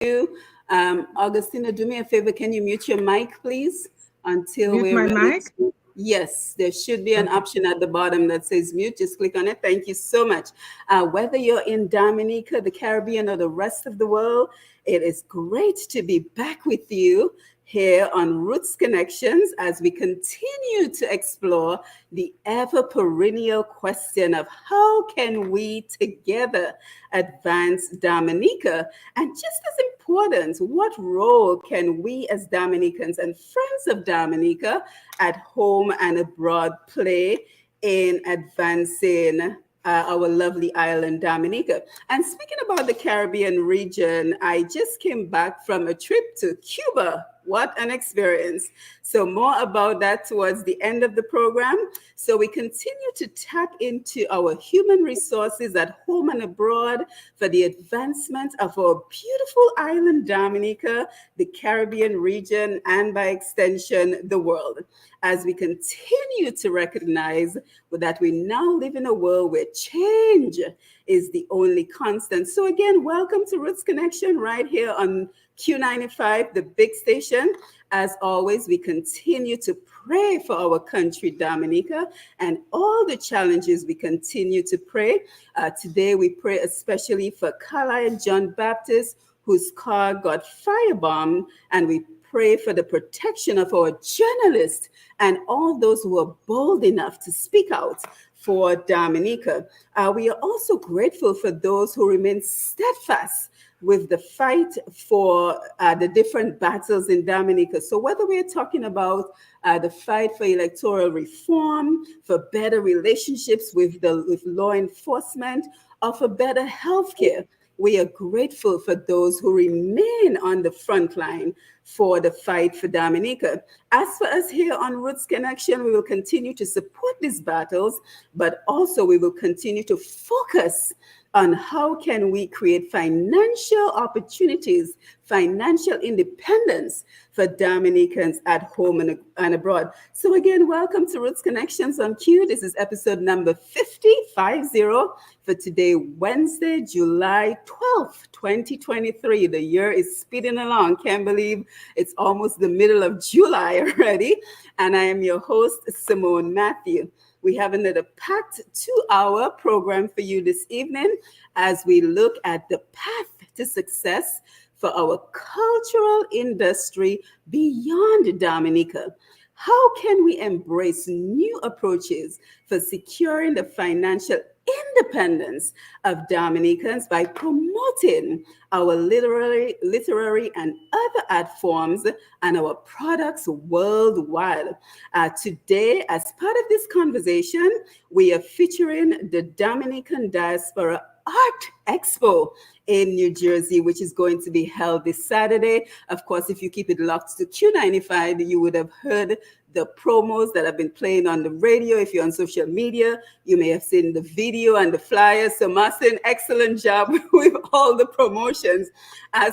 you. Augustina, do me a favor. Can you mute your mic, please, until Mute we're my ready mic? to? Yes, there should be an Okay. option at the bottom that says mute. Just click on it. Thank you so much. Whether you're in Dominica, the Caribbean, or the rest of the world, it is great to be back with you here on Roots Connections as we continue to explore the ever perennial question of how can we together advance Dominica, and just as important, what role can we as Dominicans and friends of Dominica at home and abroad play in advancing our lovely island, Dominica. And speaking about the Caribbean region, I just came back from a trip to Cuba. What an experience. So, more about that towards the end of the program. So, we continue to tap into our human resources at home and abroad for the advancement of our beautiful island, Dominica, the Caribbean region, and by extension, the world. As we continue to recognize that we now live in a world where change is the only constant. So, again, welcome to Roots Connection right here on Q95, the big station. As always, we continue to pray for our country, Dominica, and all the challenges we continue to pray. Today, we pray especially for Carlisle John Baptist, whose car got firebombed, and we pray for the protection of our journalists and all those who are bold enough to speak out for Dominica. We are also grateful for those who remain steadfast with the fight for the different battles in Dominica. So whether we're talking about the fight for electoral reform, for better relationships with law enforcement, or for better healthcare, we are grateful for those who remain on the front line for the fight for Dominica. As for us here on Roots Connection, we will continue to support these battles, but also we will continue to focus on how can we create financial opportunities, financial independence for Dominicans at home and abroad. So again, welcome to Roots Connections on Q. This is episode number 50 for today, Wednesday, July 12th, 2023. The year is speeding along. Can't believe it's almost the middle of July already. And I am your host, Simone Mathieu. We have another packed 2-hour program for you this evening as we look at the path to success for our cultural industry beyond Dominica. How can we embrace new approaches for securing the financial independence of Dominicans by promoting our literary and other art forms and our products worldwide? Today, as part of this conversation, we are featuring the Dominican Diaspora Art Expo in New Jersey, which is going to be held this Saturday. Of course, if you keep it locked to Q95, you would have heard the promos that have been playing on the radio. If you're on social media, you may have seen the video and the flyers. So Marceline, excellent job with all the promotions.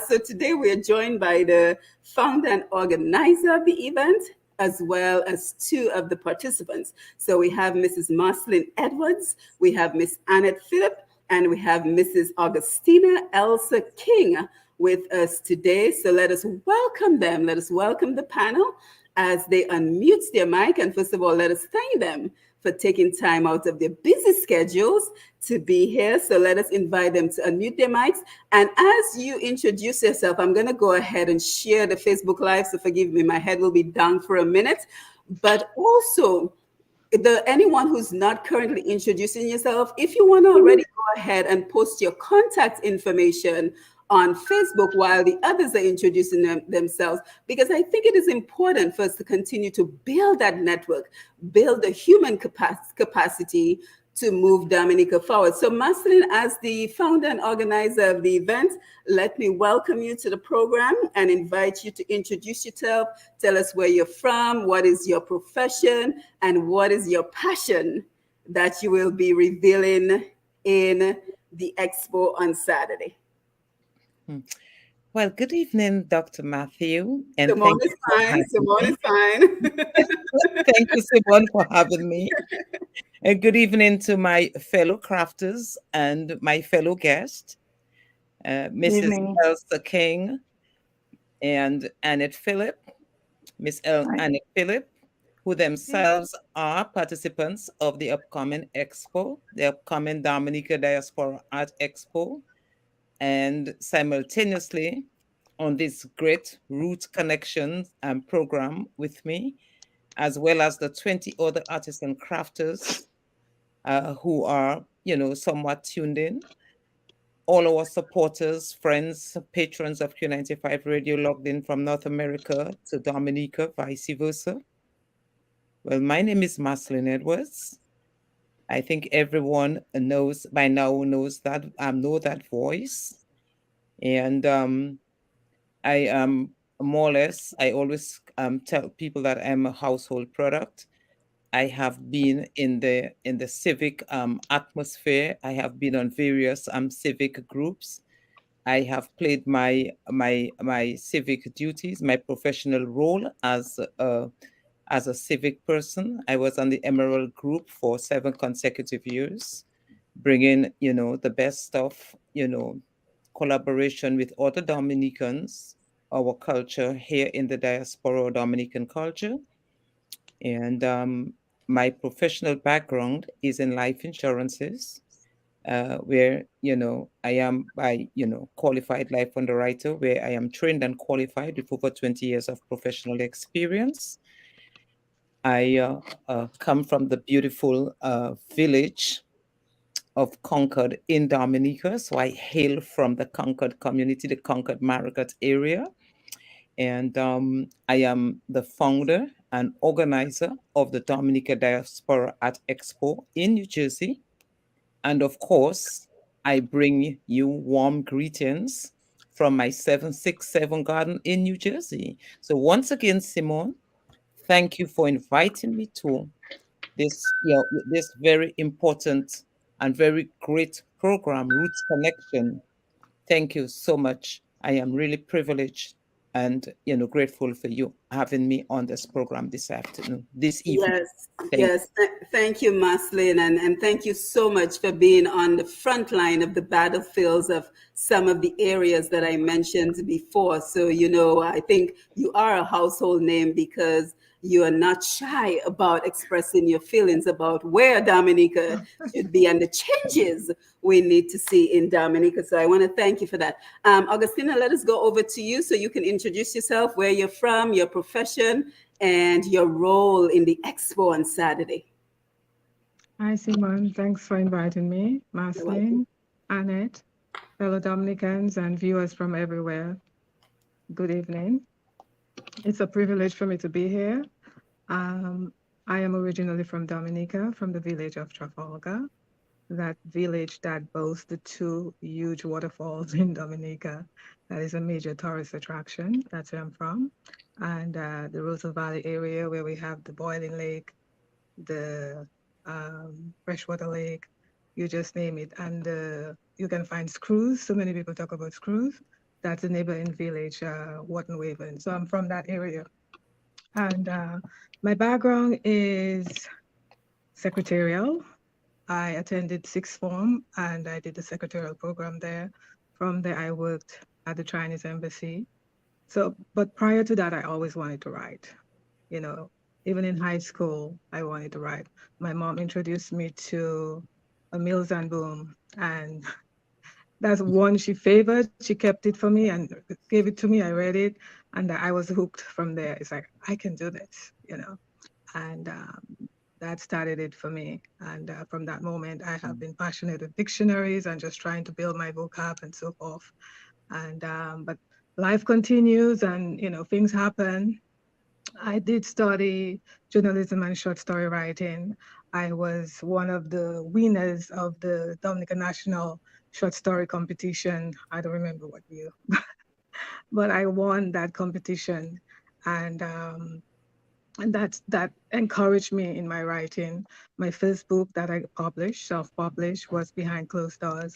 So today we are joined by the founder and organizer of the event, as well as 2 of the participants. So we have Mrs. Marceline Edwards, we have Miss Annette Phillip, and we have Mrs. Augustina Elsa King with us today. So let us welcome them. Let us welcome the panel as they unmute their mic. And first of all, let us thank them for taking time out of their busy schedules to be here. So let us invite them to unmute their mics. And as you introduce yourself, I'm going to go ahead and share the Facebook Live. So forgive me, my head will be down for a minute. But also, anyone who's not currently introducing yourself, if you want to already go ahead and post your contact information on Facebook while the others are introducing themselves, because I think it is important for us to continue to build that network, build the human capacity to move Dominica forward. So Marceline, as the founder and organizer of the event, let me welcome you to the program and invite you to introduce yourself. Tell us where you're from, what is your profession, and what is your passion that you will be revealing in the expo on Saturday. Well, good evening, Dr. Matthew, and Simone thank is you for fine. having Simone me. is fine. Thank you, Simone, for having me. And good evening to my fellow crafters and my fellow guests. Mrs. Evening. Elsa King and Annette Phillip, Hi. Annette Phillip, who themselves are participants of the upcoming Expo, the upcoming Dominica Diaspora Art Expo, and simultaneously on this great Root Connections program with me, as well as the 20 other artists and crafters who are, somewhat tuned in. All our supporters, friends, patrons of Q95 Radio logged in from North America to Dominica, vice versa. Well, my name is Marceline Edwards. I think everyone knows by now knows that know that voice, and I am more or less. I always tell people that I'm a household product. I have been in the civic atmosphere. I have been on various civic groups. I have played my civic duties, my professional role as a civic person. I was on the Emerald Group for 7 consecutive years, bringing the best of collaboration with other Dominicans, our culture here in the diaspora or Dominican culture. And my professional background is in life insurances, where I am by qualified life underwriter, where I am trained and qualified with over 20 years of professional experience. I come from the beautiful village of Concord in Dominica, so I hail from the Concord community, the Concord Marigot area, and I am the founder and organizer of the Dominica Diaspora at Expo in New Jersey. And of course, I bring you warm greetings from my 767 garden in New Jersey. So once again, Simone, thank you for inviting me to this very important and very great program, Roots Connection. Thank you so much. I am really privileged and grateful for you having me on this program this evening. Yes, Thank yes. Thank you, Marceline, and thank you so much for being on the front line of the battlefields of some of the areas that I mentioned before. So, I think you are a household name because you are not shy about expressing your feelings about where Dominica should be and the changes we need to see in Dominica. So I want to thank you for that. Augustina, let us go over to you so you can introduce yourself, where you're from, your profession, and your role in the expo on Saturday. Hi, Simone. Thanks for inviting me. You're welcome. Marceline, Annette, fellow Dominicans, and viewers from everywhere. Good evening. It's a privilege for me to be here. I am originally from Dominica, from the village of Trafalgar, that village that boasts the two huge waterfalls in Dominica. That is a major tourist attraction. That's where I'm from. And the Rosal Valley area, where we have the Boiling Lake, the freshwater lake, you just name it. And you can find Screws. So many people talk about Screws. That's a neighboring village, Wharton Waven. So I'm from that area. And my background is secretarial. I attended sixth form and I did the secretarial program there. From there, I worked at the Chinese embassy. So, but prior to that, I always wanted to write. Even in high school, I wanted to write. My mom introduced me to A Mills and Boom, and that's one she favored. She kept it for me and gave it to me. I read it, and I was hooked from there. It's like, I can do this, and that started it for me. And from that moment, I have been passionate with dictionaries and just trying to build my vocab and so forth. And but life continues, and things happen. I did study journalism and short story writing. I was one of the winners of the Dominica National Short Story Competition. I don't remember what year, but I won that competition, and that encouraged me in my writing. My first book that I published, self-published, was Behind Closed Doors,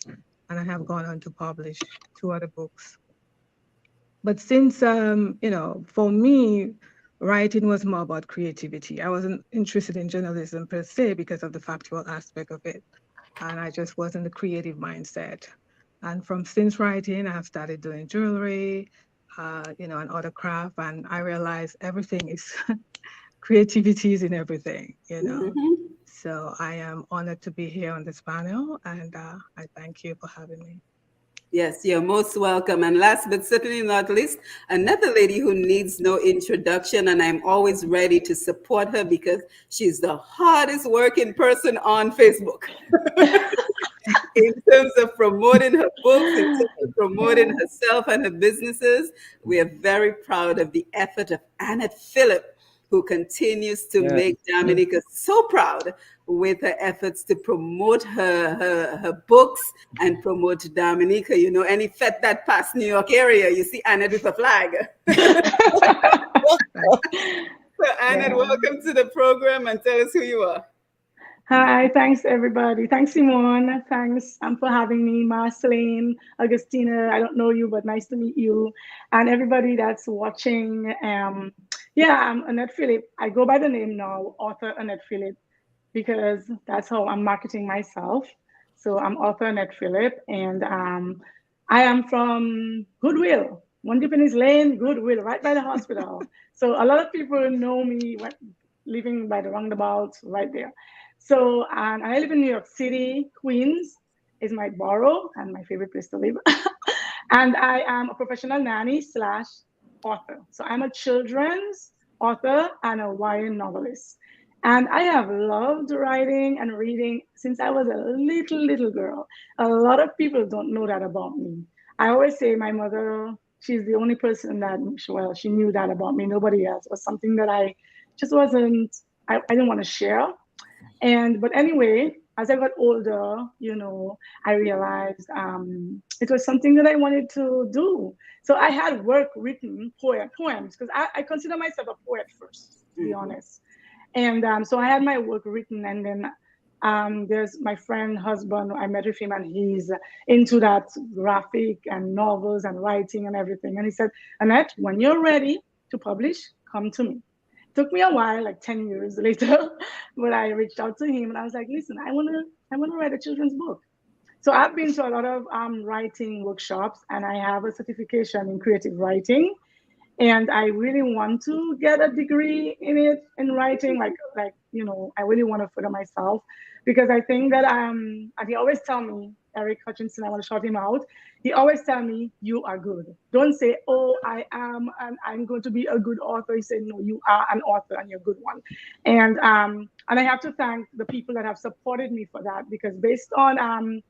and I have gone on to publish 2 other books. But since for me, writing was more about creativity. I wasn't interested in journalism per se because of the factual aspect of it. And I just wasn't the creative mindset. And since writing, I've started doing jewelry, and other craft. And I realized everything is creativity is in everything. Mhm. So I am honored to be here on this panel, and I thank you for having me. Yes, you're most welcome. And last but certainly not least, another lady who needs no introduction, and I'm always ready to support her because she's the hardest working person on Facebook. In terms of promoting her books, in terms of promoting Yeah. herself and her businesses, we are very proud of the effort of Annette Phillip, who continues to Yeah. make Dominica so proud with her efforts to promote her books and promote Dominica. Any fete that past New York area, you see Annette with a flag. So Annette, Yeah. welcome to the program and tell us who you are. Hi, thanks everybody. Thanks, Simone. Thanks for having me. Marceline, Augustina, I don't know you, but nice to meet you. And everybody that's watching. Yeah, I'm Annette Phillip. I go by the name now, author Annette Phillip, because that's how I'm marketing myself. So I'm author Annette Phillip, and I am from Goodwill, One Dippenis Lane, Goodwill, right by the hospital. So a lot of people know me living by the roundabouts right there. So, and I live in New York City. Queens is my borough and my favorite place to live. And I am a professional nanny slash author. So I'm a children's author and a YA novelist. And I have loved writing and reading since I was a little girl. A lot of people don't know that about me. I always say my mother, she's the only person that, well, she knew that about me. Nobody else. It was something that I just wasn't, I didn't want to share. But anyway, as I got older, I realized it was something that I wanted to do. So I had work written, poems, because I consider myself a poet first, to be Mhm. honest. And so I had my work written, and then there's my friend, husband. I met with him, and he's into that graphic and novels and writing and everything. And he said, Annette, when you're ready to publish, come to me. Took me a while, like 10 years later, but I reached out to him and I was like, listen, I wanna write a children's book. So I've been to a lot of writing workshops, and I have a certification in creative writing, and I really want to get a degree in it, in writing, I really want to further myself, because I think that and he always tell me, Eric Hutchinson, I want to shout him out. He always tell me, you are good. Don't say, oh, I am and I'm going to be a good author. He said, no, you are an author and you're a good one. And I have to thank the people that have supported me for that, because based on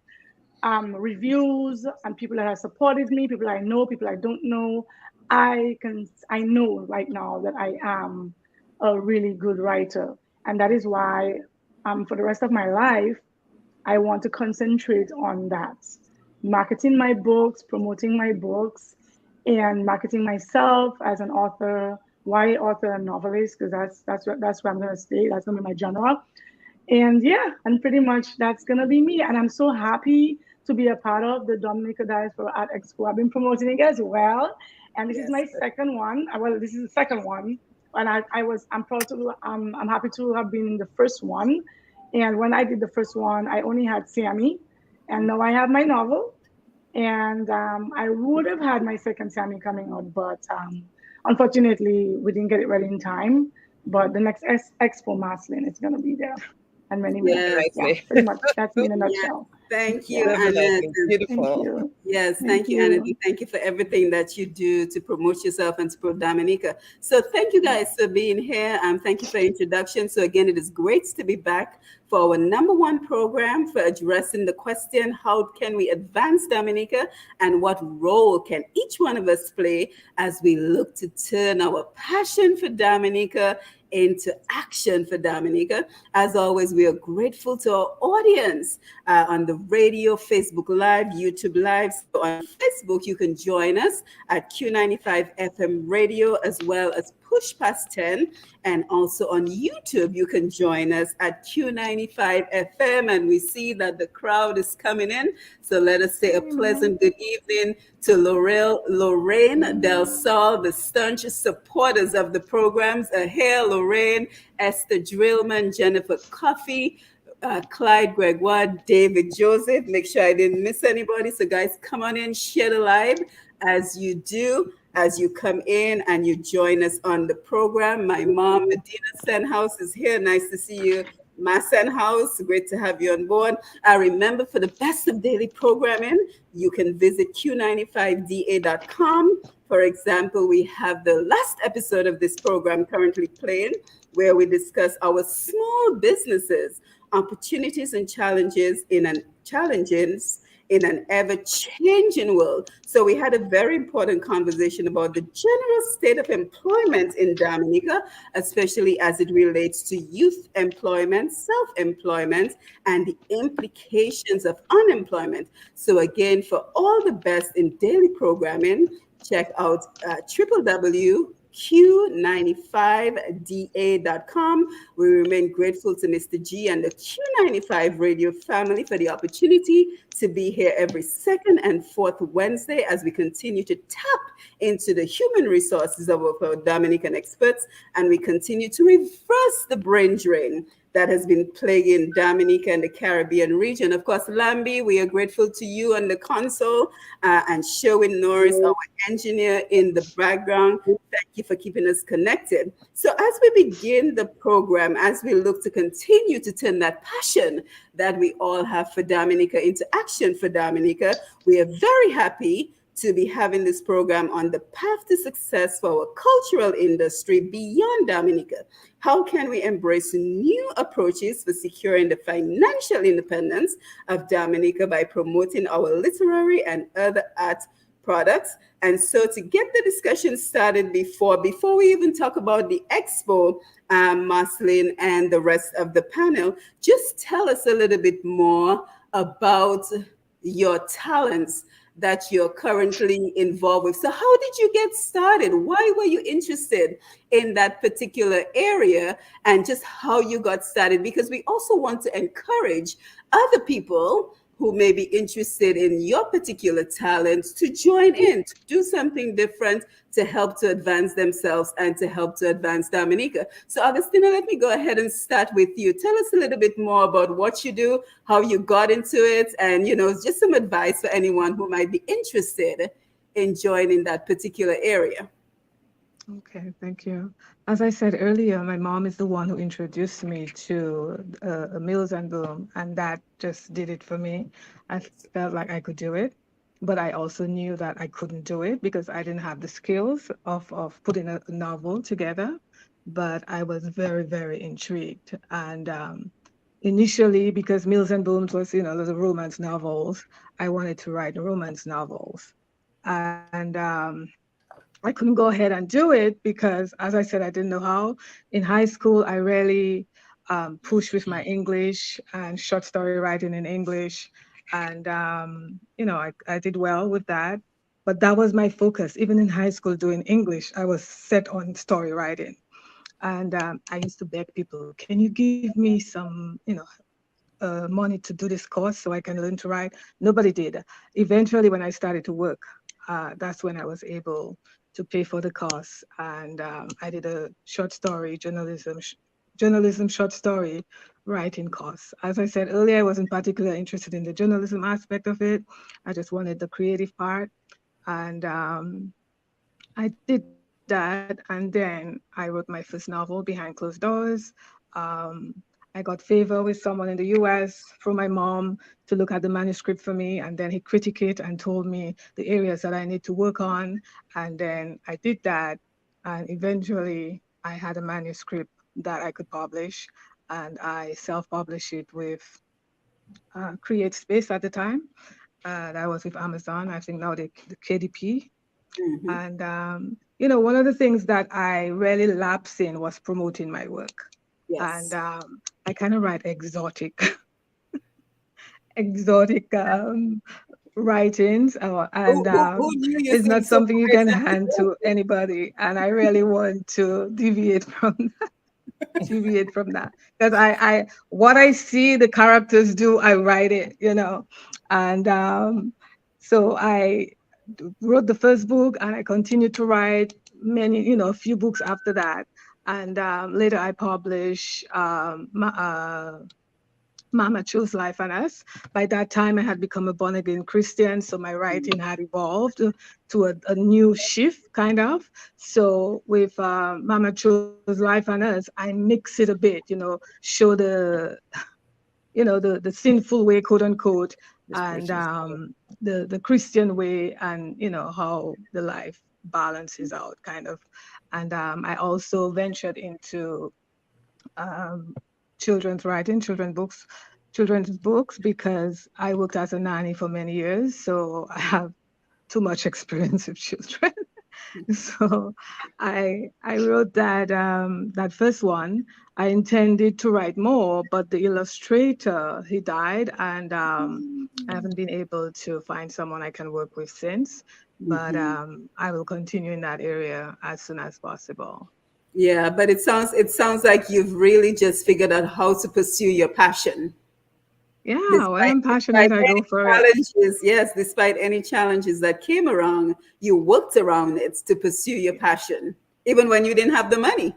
reviews and people that have supported me, people I know, people I don't know, I know right now that I am a really good writer, and that is why for the rest of my life I want to concentrate on that, marketing my books, promoting my books, and marketing myself as an author, YA author and novelist, because that's where I'm gonna stay. That's gonna be my genre. And yeah, and pretty much that's gonna be me. And I'm so happy to be a part of the Dominica Diaspora Art Expo. I've been promoting it as well, and this is Yes. my second one. Well, this is the second one, and I'm proud to I'm happy to have been in the first one. And when I did the first one, I only had Sammy, and now I have my novel. And I would have had my second Sammy coming out, but unfortunately, we didn't get it ready in time. But the next Expo Marceline is gonna be there, and many more. Yes. Yeah, Definitely. pretty much. That's me in a Yes. nutshell. Thank you, Yeah. Annette. Definitely. Thank Beautiful. you. Yes, Thank thank you, Annette. you. And thank you for everything that you do to promote yourself and to promote Dominica. So thank you guys for being here. Thank you for the introduction. So again, it is great to be back for our number one program for addressing the question, how can we advance Dominica, and what role can each one of us play as we look to turn our passion for Dominica into action for Dominica. As always, we are grateful to our audience on the radio, Facebook Live, YouTube Live. So on Facebook, you can join us at Q95 FM Radio, as well as Push Past 10. And also on YouTube, you can join us at Q95 FM. And we see that the crowd is coming in. So let us say a pleasant good evening to Lorraine Del Sol, the staunch supporters of the programs. Here, Lorraine, Esther Drillman, Jennifer Coffey, Clyde Gregoire, David Joseph. Make sure I didn't miss anybody. So, guys, come on in, share the live as you do, as you come in and you join us on the program. My mom, Medina Senhouse, is here. Nice to see you, Ma Senhouse. Great to have you on board. I remember for the best of daily programming, you can visit q95da.com. For example, we have the last episode of this program currently playing, where we discuss our small businesses, opportunities and challenges in an ever-changing world. So we had a very important conversation about the general state of employment in Dominica, especially as it relates to youth employment, self-employment, and the implications of unemployment. So again, for all the best in daily programming, check out www.q95da.com. We remain grateful to Mr. G and the Q95 radio family for the opportunity to be here every second and fourth Wednesday as we continue to tap into the human resources of our Dominican experts, and we continue to reverse the brain drain that has been plaguing Dominica and the Caribbean region. Of course, Lambi, we are grateful to you on the console, and Sherwin Norris, our engineer in the background. Thank you for keeping us connected. So as we begin the program, as we look to continue to turn that passion that we all have for Dominica into action for Dominica, we are very happy to be having this program on the path to success for our cultural industry beyond Dominica. How can we embrace new approaches for securing the financial independence of Dominica by promoting our literary and other art products? And so to get the discussion started before we even talk about the expo, Marceline and the rest of the panel, just tell us a little bit more about your talents that you're currently involved with. So how did you get started? Why were you interested in that particular area, and just how you got started? Because we also want to encourage other people who may be interested in your particular talents to join in, to do something different, to help to advance themselves and to help to advance Dominica. So Augustina, let me go ahead and start with you. Tell us a little bit more about what you do, how you got into it, and just some advice for anyone who might be interested in joining that particular area. Okay, thank you. As I said earlier, my mom is the one who introduced me to Mills and Boom, and that just did it for me. I felt like I could do it, but I also knew that I couldn't do it because I didn't have the skills of putting a novel together. But I was very, very intrigued. And initially, because Mills and Booms was, the romance novels, I wanted to write romance novels. And I couldn't go ahead and do it because, as I said, I didn't know how. In high school, I really pushed with my English and short story writing in English. And, I did well with that. But that was my focus. Even in high school doing English, I was set on story writing. And I used to beg people, can you give me some, money to do this course so I can learn to write? Nobody did. Eventually, when I started to work, that's when I was able to pay for the course. And I did a short story, journalism short story writing course. As I said earlier, I wasn't particularly interested in the journalism aspect of it. I just wanted the creative part. And I did that. And then I wrote my first novel, Behind Closed Doors. I got favor with someone in the US from my mom to look at the manuscript for me. And then he critiqued it and told me the areas that I need to work on. And then I did that. And eventually I had a manuscript that I could publish. And I self-published it with Create Space at the time. That was with Amazon. I think now the KDP. Mm-hmm. And, one of the things that I really lapsed in was promoting my work. Yes. And I kind of write exotic writings, and it's not something you can hand to anybody. And I really want to deviate from that. Because I what I see the characters do, I write it, And so I wrote the first book, and I continued to write many, a few books after that. And later I published Mama Chose Life and Us. By that time, I had become a born again Christian, so my writing had evolved to a new shift, kind of. So with Mama Chose Life and Us, I mix it a bit, show the sinful way, quote unquote, Yes, and precious. the Christian way, and how the life balances out, kind of. And I also ventured into um, children's books, because I worked as a nanny for many years, so I have too much experience with children. So I wrote that first one. I intended to write more, but the illustrator, he died, and I haven't been able to find someone I can work with since. But Mhm. I will continue in that area as soon as possible. Yeah, but it sounds like you've really just figured out how to pursue your passion. Yeah, when Despite I'm despite passionate, I go any for it. challenges, yes, despite any challenges that came around, you worked around it to pursue your passion, even when you didn't have the money.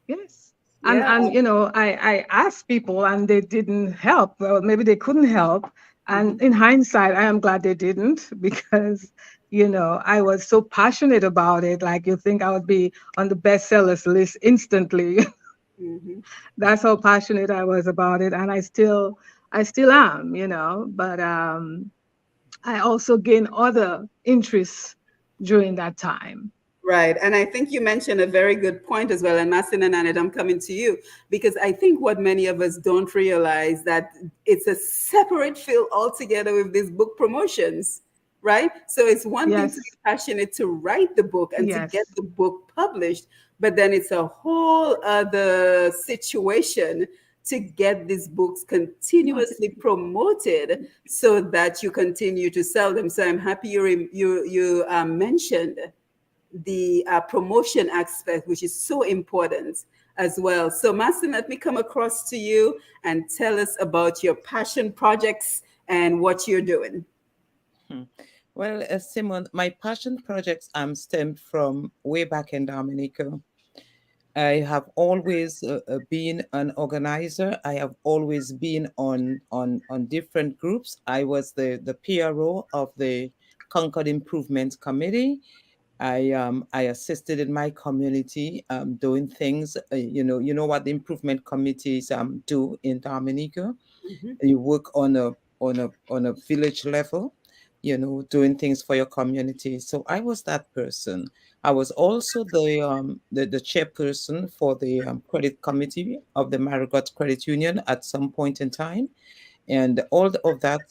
Yes. Yeah. And I asked people and they didn't help. Well, maybe they couldn't help. Mhm. And in hindsight, I am glad they didn't, because, I was so passionate about it. Like, you think I would be on the bestsellers list instantly. Mhm. That's how passionate I was about it. And I still am, but I also gained other interests during that time. Right. And I think you mentioned a very good point as well. And Marcin and Annette, I'm coming to you because I think what many of us don't realize that it's a separate field altogether with these book promotions, right? So it's one thing to be Yes. passionate to write the book and to get Yes. the book published, but then it's a whole other situation to get these books continuously promoted so that you continue to sell them. So I'm happy you mentioned the promotion aspect, which is so important as well. So, Marcin, let me come across to you and tell us about your passion projects and what you're doing. Hmm. Well, Simon, my passion projects stemmed from way back in Dominica. I have always been an organizer. I have always been on different groups. I was the PRO of the Concord Improvement Committee. I assisted in my community doing things. You know what the improvement committees do in Dominica. Mhm. You work on a village level, doing things for your community. So I was that person. I was also the chairperson for the credit committee of the Marigot Credit Union at some point in time, and all of that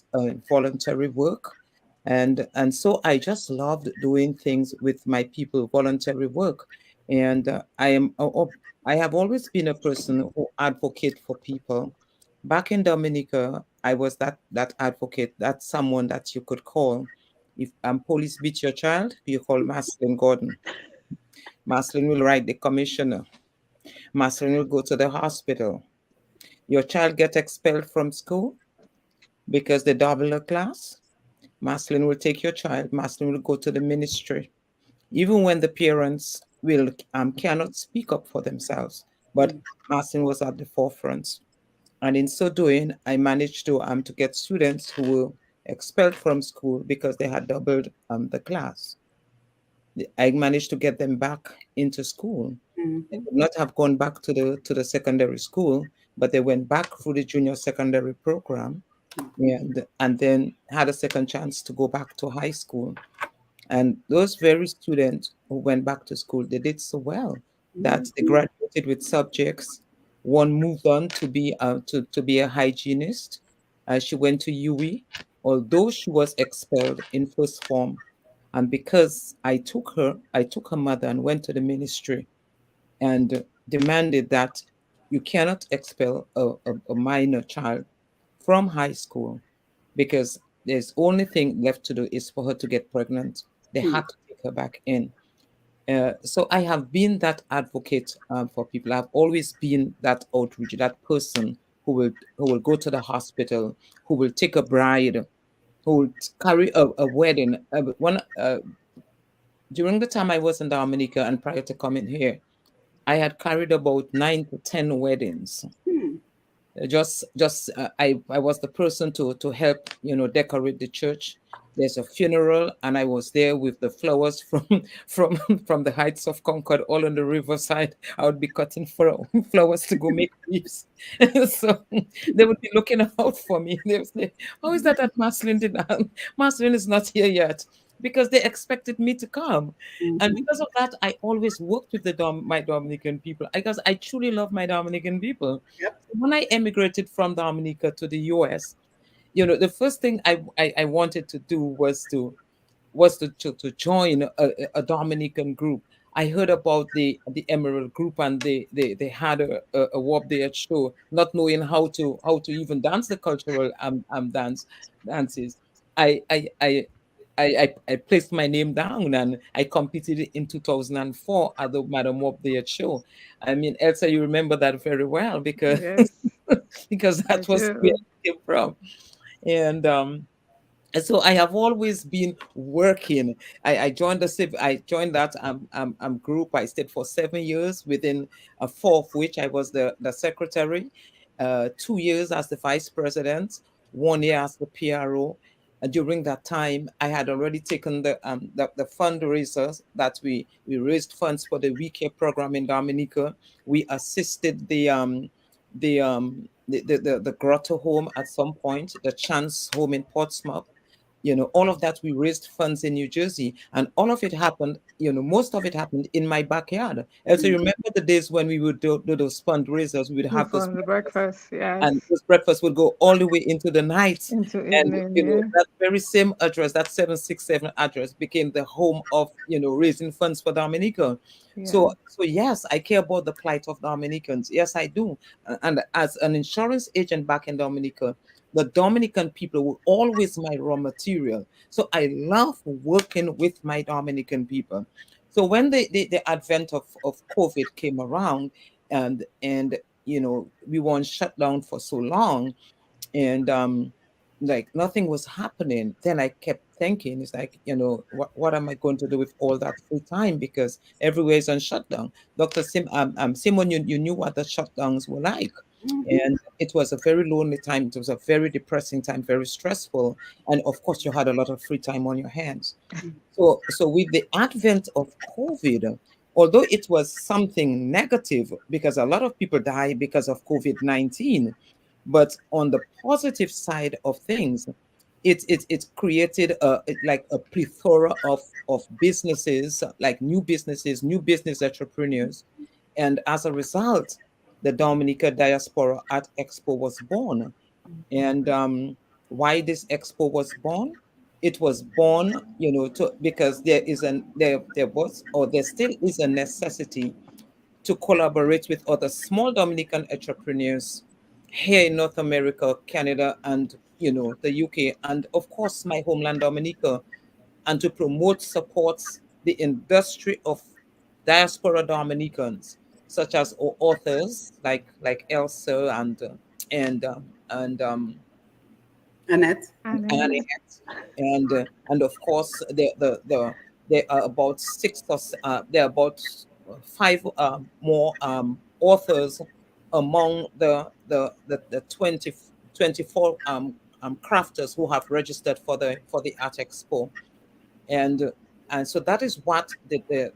voluntary work. And so I just loved doing things with my people, voluntary work. And I have always been a person who advocate for people. Back in Dominica, I was that advocate, that someone that you could call. If police beat your child, you call Marceline Gordon. Marceline will write the commissioner. Marceline will go to the hospital. Your child get expelled from school because they double a class. Marceline will take your child. Marceline will go to the ministry, even when the parents will cannot speak up for themselves. But Marceline was at the forefront, and in so doing, I managed to get students who were expelled from school because they had doubled the class. I managed to get them back into school. They Mhm. could not have gone back to the secondary school, but they went back through the junior secondary program, and then had a second chance to go back to high school. And those very students who went back to school, they did so well that they Mhm. graduated with subjects. One moved on to be a hygienist. She went to UE, although she was expelled in first form. And because I took her mother and went to the ministry and demanded that you cannot expel a minor child from high school, because there's only thing left to do is for her to get pregnant. They Mhm. had to take her back in. So I have been that advocate for people. I've always been that outreach, that person who will go to the hospital, who will take a bride, who will carry a wedding. During the time I was in Dominica and prior to coming here, I had carried about 9 to 10 weddings. Hmm. I was the person to help, decorate the church. There's a funeral, and I was there with the flowers from from from the heights of Concord, all on the riverside. I would be cutting flowers to go make wreaths. So they would be looking out for me. They would say, "How is that Marceline did not? Marceline is not here yet," because they expected me to come. And Mhm. because of that, I always worked with my Dominican people, because I truly love my Dominican people. Yep. When I emigrated from Dominica to the US, the first thing I wanted to do was to join a Dominican group. I heard about the Emerald Group, and they had a Warp Day show, not knowing how to even dance the cultural dances. I I I I placed my name down, and I competed in 2004 at the Madam Warp Day show. I mean, Elsa, you remember that very well, because Yes, because I that was where do. I came from. And so I have always been working. I joined I joined that group. I stayed for 7 years, within four of which I was the secretary, 2 years as the vice president, 1 year as the PRO. During that time, I had already taken the fundraisers that we raised funds for the We Care program in Dominica. We assisted the Grotto home at some point, the Chance home in Portsmouth. All of that, we raised funds in New Jersey, and all of it happened, most of it happened in my backyard. And so, you Mhm. remember the days when we would do those fundraisers, we would The have those fun, the breakfasts, breakfast, and yes. those breakfasts would go all the way into the night. Into And evening, yeah. that very same address, that 767 address, became the home of raising funds for Dominica. Yeah. So yes, I care about the plight of Dominicans. Yes, I do. And as an insurance agent back in Dominica, the Dominican people were always my raw material. So I love working with my Dominican people. So when the advent of COVID came around, and we weren't shut down for so long, and like nothing was happening, then I kept thinking, it's like, what am I going to do with all that free time, because everywhere is on shutdown. Simon, you knew what the shutdowns were like, Mhm. and it was a very lonely time. It was a very depressing time, very stressful, and of course you had a lot of free time on your hands. So with the advent of COVID, although it was something negative because a lot of people die because of COVID-19, but on the positive side of things, it created like a plethora of businesses, like new business entrepreneurs, and as a result, the Dominica Diaspora Art Expo was born. And why this expo was born? It was born, because there was, or there still is, a necessity to collaborate with other small Dominican entrepreneurs here in North America, Canada, and the UK, and of course my homeland Dominica, and to promote supports the industry of diaspora Dominicans, such as authors like Elsa and Annette. Annette. Annette, and of course there are about there are about five more authors among the 24 crafters who have registered for the Art Expo. And and so that is what the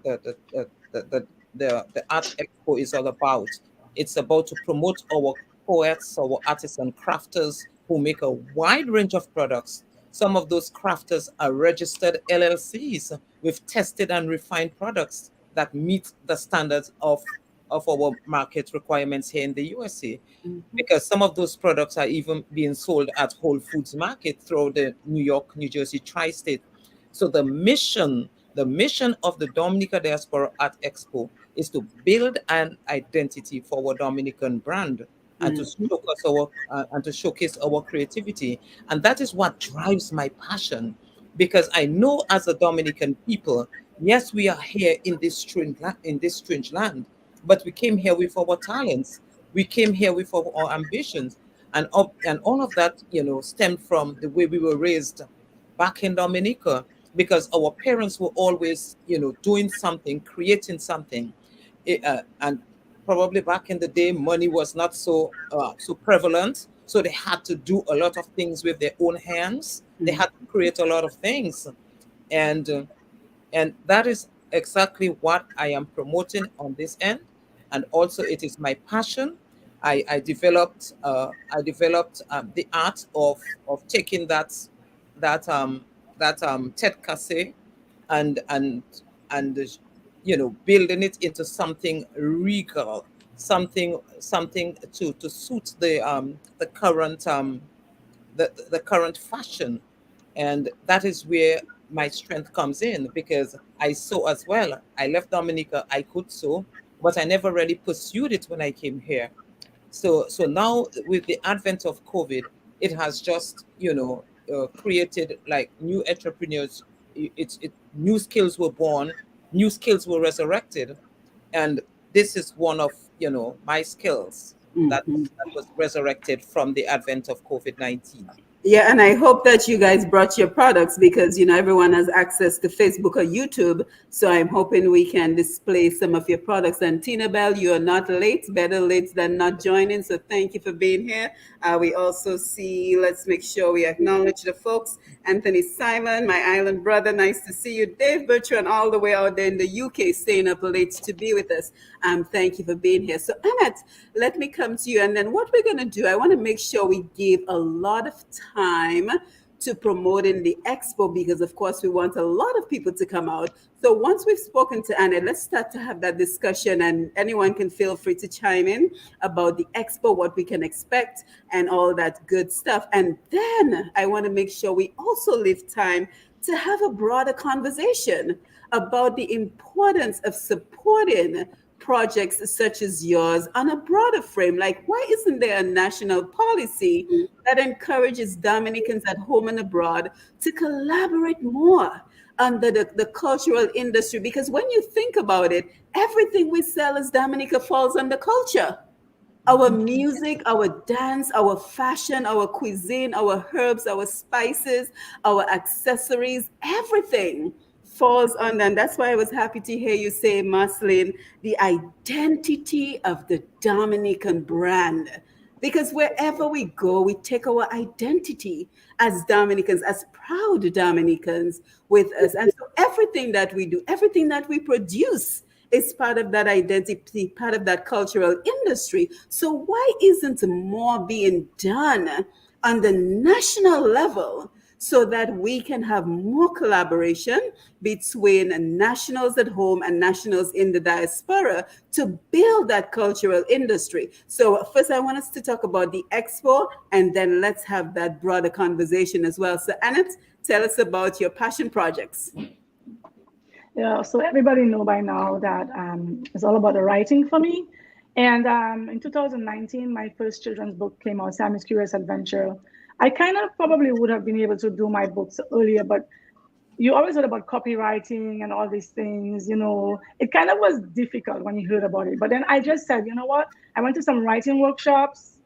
Art Expo is all about. It's about to promote our poets, our artists and crafters who make a wide range of products. Some of those crafters are registered LLCs with tested and refined products that meet the standards of our market requirements here in the USA, Mhm. because some of those products are even being sold at Whole Foods Market throughout the New York, New Jersey tri-state. So the mission of the Dominica Diaspora Art Expo is to build an identity for our Dominican brand, and to Mhm. showcase our creativity. And that is what drives my passion, because I know, as a Dominican people, yes, we are here in this strange land, but we came here with our talents. We came here with our ambitions, and all of that, stemmed from the way we were raised back in Dominica, because our parents were always, doing something, creating something. And probably back in the day, money was not so so prevalent, so they had to do a lot of things with their own hands. They had to create a lot of things, and that is exactly what I am promoting on this end. And also, it is my passion. I developed the art of taking that tete casse and building it into something regal, something to suit the current the current fashion. And that is where my strength comes in, because I sew as well. I left Dominica, I could sew, but I never really pursued it when I came here. So now, with the advent of COVID, it has just created like new entrepreneurs. New skills were born, new skills were resurrected, and this is one of my skills that was resurrected from the advent of COVID-19. Yeah, and I hope that you guys brought your products, because everyone has access to Facebook or YouTube. So I'm hoping we can display some of your products. And Tina Bell, you are not late. Better late than not joining. So thank you for being here. We also see, let's make sure we acknowledge the folks. Anthony Simon, my island brother, nice to see you. Dave Bertrand, all the way out there in the UK, staying up late to be with us. Thank you for being here. So Annette, let me come to you. And then what we're going to do, I want to make sure we give a lot of time to promoting the expo, because of course we want a lot of people to come out. So once we've spoken to Annette, let's start to have that discussion, and anyone can feel free to chime in about the expo, what we can expect, and all that good stuff. And then I want to make sure we also leave time to have a broader conversation about the importance of supporting projects such as yours on a broader frame. Like, why isn't there a national policy that encourages Dominicans at home and abroad to collaborate more under the cultural industry? Because when you think about it, everything we sell as Dominica falls under culture. Our music, our dance, our fashion, our cuisine, our herbs, our spices, our accessories, everything falls under. And that's why I was happy to hear you say, Marceline, the identity of the Dominican brand. Because wherever we go, we take our identity as Dominicans, as proud Dominicans with us. And so everything that we do, everything that we produce, is part of that identity, part of that cultural industry. So why isn't more being done on the national level so that we can have more collaboration between nationals at home and nationals in the diaspora to build that cultural industry? So first, I want us to talk about the expo, and then let's have that broader conversation as well. So Annette, tell us about your passion projects. Yeah, so everybody know by now that it's all about the writing for me. And in 2019, my first children's book came out, Sammy's Curious Adventure. I kind of probably would have been able to do my books earlier, but you always heard about copywriting and all these things, it kind of was difficult when you heard about it. But then I just said, you know what? I went to some writing workshops,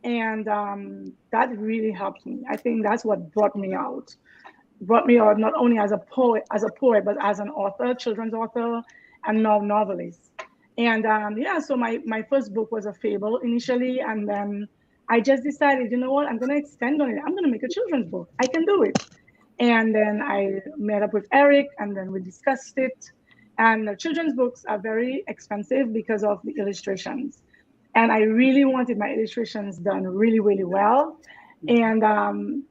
and that really helped me. I think that's what brought me out not only as a poet, but as an author, children's author, and now novelist. And so my first book was a fable initially, and then I just decided, you know what, I'm going to extend on it. I'm going to make a children's book. I can do it. And then I met up with Eric, and then we discussed it. And the children's books are very expensive because of the illustrations. And I really wanted my illustrations done really, really well. And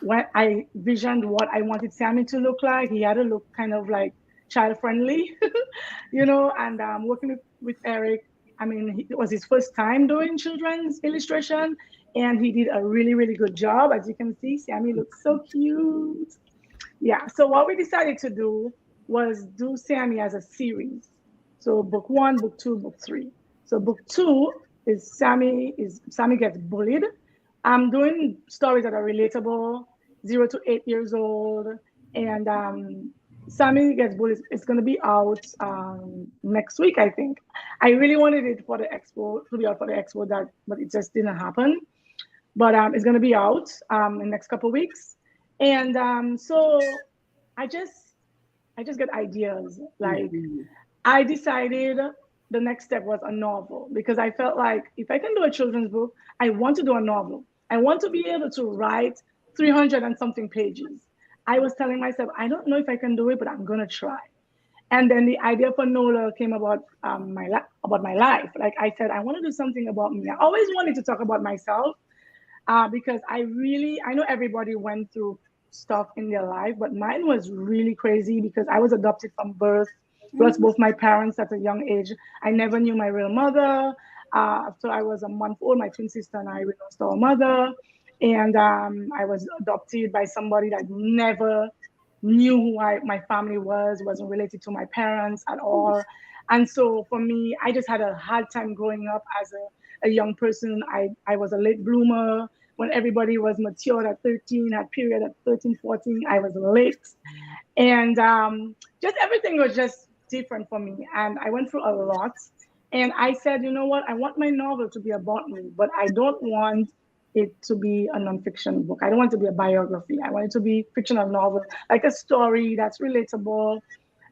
when I visioned what I wanted Sammy to look like, he had to look kind of like child-friendly, and working with Eric, I mean, it was his first time doing children's illustration, and he did a really, really good job. As you can see, Sammy looks so cute. Yeah, so what we decided to do was do Sammy as a series. So book 1, book 2, book 3. So book 2 is Sammy gets bullied. I'm doing stories that are relatable, 0 to 8 years old, and Sammy Gets Bullied is going to be out next week, I think. I really wanted it for the expo, to be out for the expo, but it just didn't happen. But it's going to be out in the next couple of weeks, and so I just get ideas. Like I decided the next step was a novel, because I felt like if I can do a children's book, I want to do a novel. I want to be able to write 300 and something pages. I was telling myself, I don't know if I can do it, but I'm gonna try. And then the idea for Nola came about about my life. Like I said, I want to do something about me. I always wanted to talk about myself, because I know everybody went through stuff in their life, but mine was really crazy because I was adopted from birth, lost both my parents at a young age. I never knew my real mother. After I was a month old, my twin sister and I, we lost our mother. And I was adopted by somebody that never knew who my family was, wasn't related to my parents at all. And so for me, I just had a hard time growing up as a young person. I was a late bloomer. When everybody was matured at 13, had period at 13, 14, I was late. And just everything was just different for me. And I went through a lot. And I said, you know what? I want my novel to be about me, but I don't want it to be a nonfiction book. I don't want it to be a biography. I want it to be fictional novel, like a story that's relatable.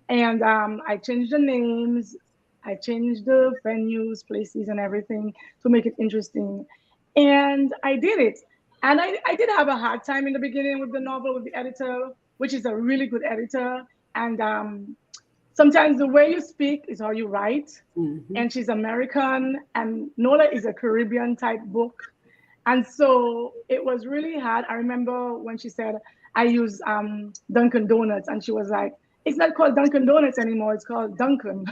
And I changed the names, I changed the venues, places, and everything to make it interesting. And I did it. And I did have a hard time in the beginning with the novel, with the editor, which is a really good editor. And sometimes the way you speak is how you write. And she's American, and Nola is a Caribbean type book. And so it was really hard. I remember when she said, I use Dunkin' Donuts, and she was like, it's not called Dunkin' Donuts anymore, it's called Dunkin'.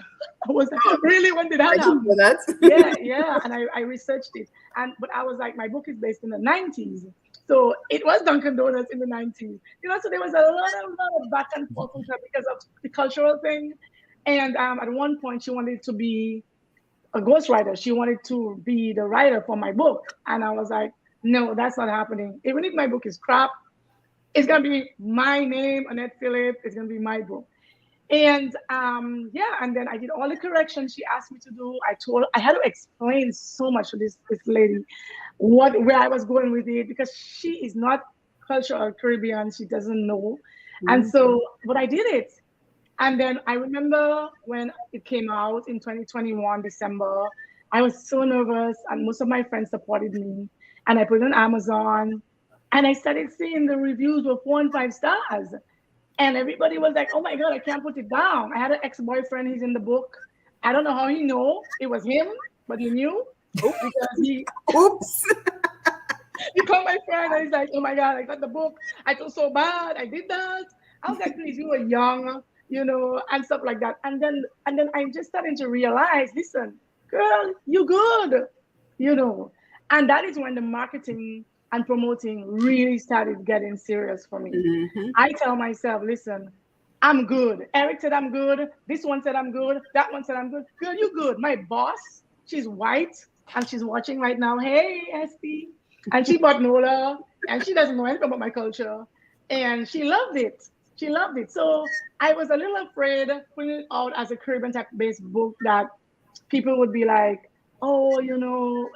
I was like, really, when did that happen? Yeah. And I researched it. But I was like, my book is based in the 90s. So it was Dunkin' Donuts in the 90s. So there was a lot of back and forth with her because of the cultural thing. And at one point, she wanted to be a ghostwriter. She wanted to be the writer for my book. And I was like, no, that's not happening. Even if my book is crap, it's going to be my name, Annette Phillip. It's going to be my book. And and then I did all the corrections she asked me to do. I had to explain so much to this lady where I was going with it, because she is not cultural Caribbean. She doesn't know. And so, but I did it. And then I remember when it came out in 2021, December, I was so nervous, and most of my friends supported me. And I put it on Amazon, and I started seeing the reviews were 4 and 5 stars. And everybody was like, oh my God, I can't put it down. I had an ex-boyfriend, he's in the book. I don't know how he knew it was him, but he knew because he called my friend and he's like, oh my God, I got the book. I feel so bad. I did that. I was like, please, you were young, and stuff like that. And then I'm just starting to realize, listen, girl, you good, And that is when the marketing and promoting really started getting serious for me. I tell myself, listen, I'm good. Eric said I'm good. This one said I'm good. That one said I'm good. Girl, you good. My boss, she's white and she's watching right now. Hey, Esty. And she bought Nola and she doesn't know anything about my culture. And she loved it. She loved it. So I was a little afraid putting it out as a Caribbean type-based book that people would be like, oh,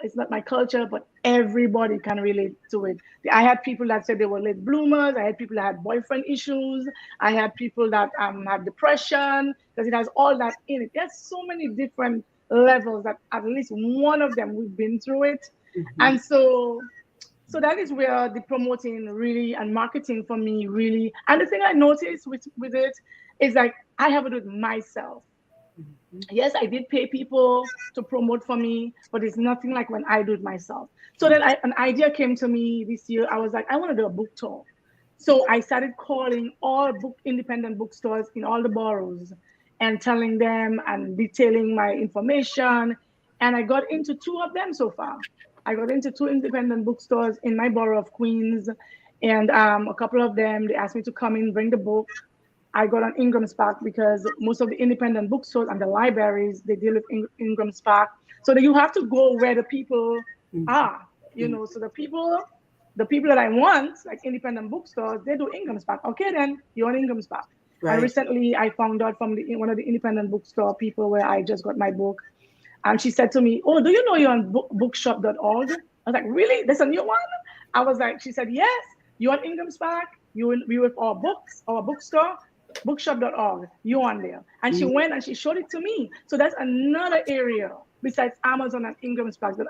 it's not my culture, but everybody can relate to it. I had people that said they were late bloomers. I had people that had boyfriend issues. I had people that had depression, because it has all that in it. There's so many different levels that at least one of them we've been through it. And so that is where the promoting really and marketing for me really, and the thing I noticed with it is like, I have to do it myself. Yes, I did pay people to promote for me, but it's nothing like when I do it myself. So then an idea came to me this year. I was like, I want to do a book tour. So I started calling all independent bookstores in all the boroughs and telling them and detailing my information. And I got into 2 of them so far. I got into 2 independent bookstores in my borough of Queens. And a couple of them, they asked me to come in, bring the book. I got on Ingram's Park because most of the independent bookstores and the libraries, they deal with Ingram's Park. So that you have to go where the people are, So the people that I want, like independent bookstores, they do Ingram's Park. Okay, then you're on Ingram's Park. Right. And recently I found out from one of the independent bookstore people where I just got my book. And she said to me, oh, do you know you're on bookshop.org? I was like, really? There's a new one? I was like, she said, yes, you're on Ingram's Park. We with our books, our bookstore. bookshop.org. You on there. And she went and she showed it to me. So that's another area besides Amazon and Ingram Sparks that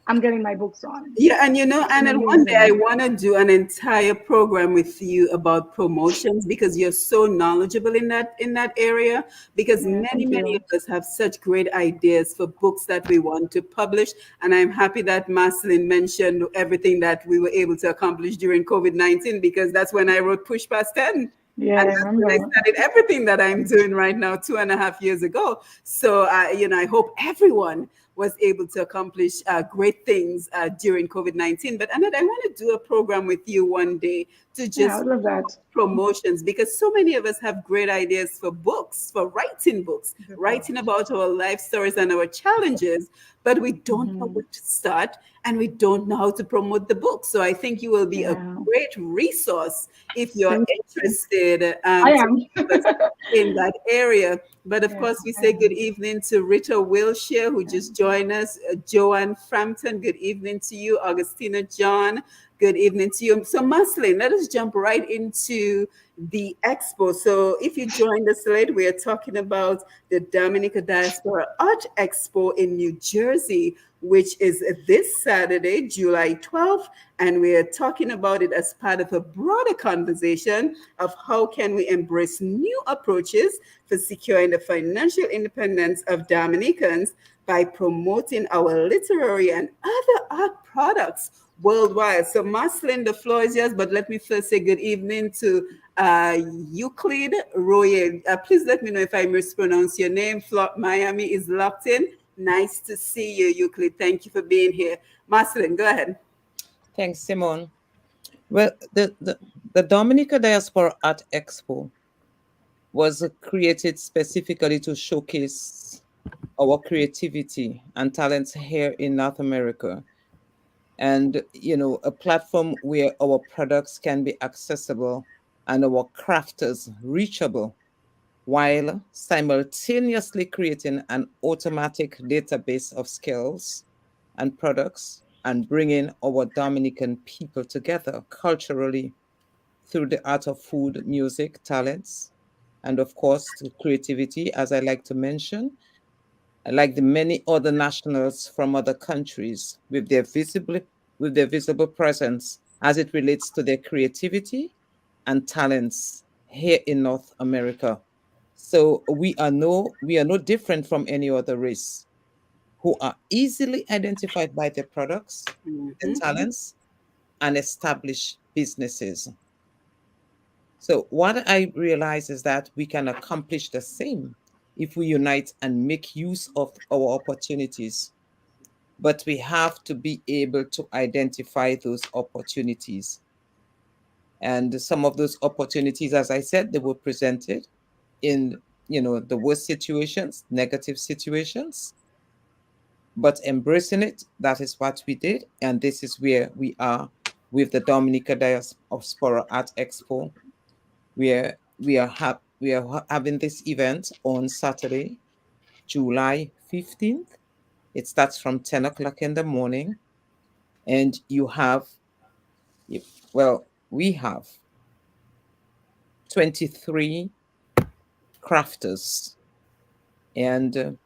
I'm getting my books on. Yeah, and It's been and then one day I amazing. want to do an entire program with you about promotions because you're so knowledgeable in that area. Because Yeah, thank many you. of us have such great ideas for books that we want to publish, and I'm happy that Marceline mentioned everything that we were able to accomplish during COVID-19 because that's when I wrote Push Past 10. Yeah, And I that's when I remember. started everything that I'm doing right now 2.5 years ago. So, I hope everyone was able to accomplish great things during COVID-19. But Annette, I want to do a program with you one day to Yeah, I just would love that. promotions because so many of us have great ideas for books, for writing books, writing about our life stories and our challenges, but we don't know Hmm. where to start and we don't know how to promote the book. So I think you will be a Yeah. great resource if you're Thank you. interested I to am. help us in that area. But of Yeah, course, we I say good am. evening to Rita Wilshire, who Yeah. just joined us, Joanne Frampton, good evening to you, Augustina John, good evening to you. So, Marceline, let us jump right into the expo. So, if you joined us late, we are talking about the Dominica Diaspora Art Expo in New Jersey, which is this Saturday, July 12th. And we are talking about it as part of a broader conversation of how can we embrace new approaches for securing the financial independence of Dominicans by promoting our literary and other art products worldwide. So, Marceline, the floor is yours, but let me first say good evening to Euclid Royer. Please let me know if I mispronounce your name. Miami is locked in. Nice to see you, Euclid. Thank you for being here. Marceline, go ahead. Thanks, Simone. Well, the Dominica Diaspora Art Expo was created specifically to showcase our creativity and talents here in North America. And, a platform where our products can be accessible and our crafters reachable while simultaneously creating an automatic database of skills and products and bringing our Dominican people together culturally through the art of food, music, talents, and of course, the creativity, as I like to mention, like the many other nationals from other countries with their visible presence as it relates to their creativity and talents here in North America. So we are no different from any other race who are easily identified by their products, their Mhm. talents, and established businesses. So what I realize is that we can accomplish the same if we unite and make use of our opportunities. But we have to be able to identify those opportunities. And some of those opportunities, as I said, they were presented in, the worst situations, negative situations, but embracing it, that is what we did. And this is where we are with the Dominica Diaspora Art Expo, where we are having this event on Saturday, July 15th. It starts from 10 o'clock in the morning, and we have 23 crafters. And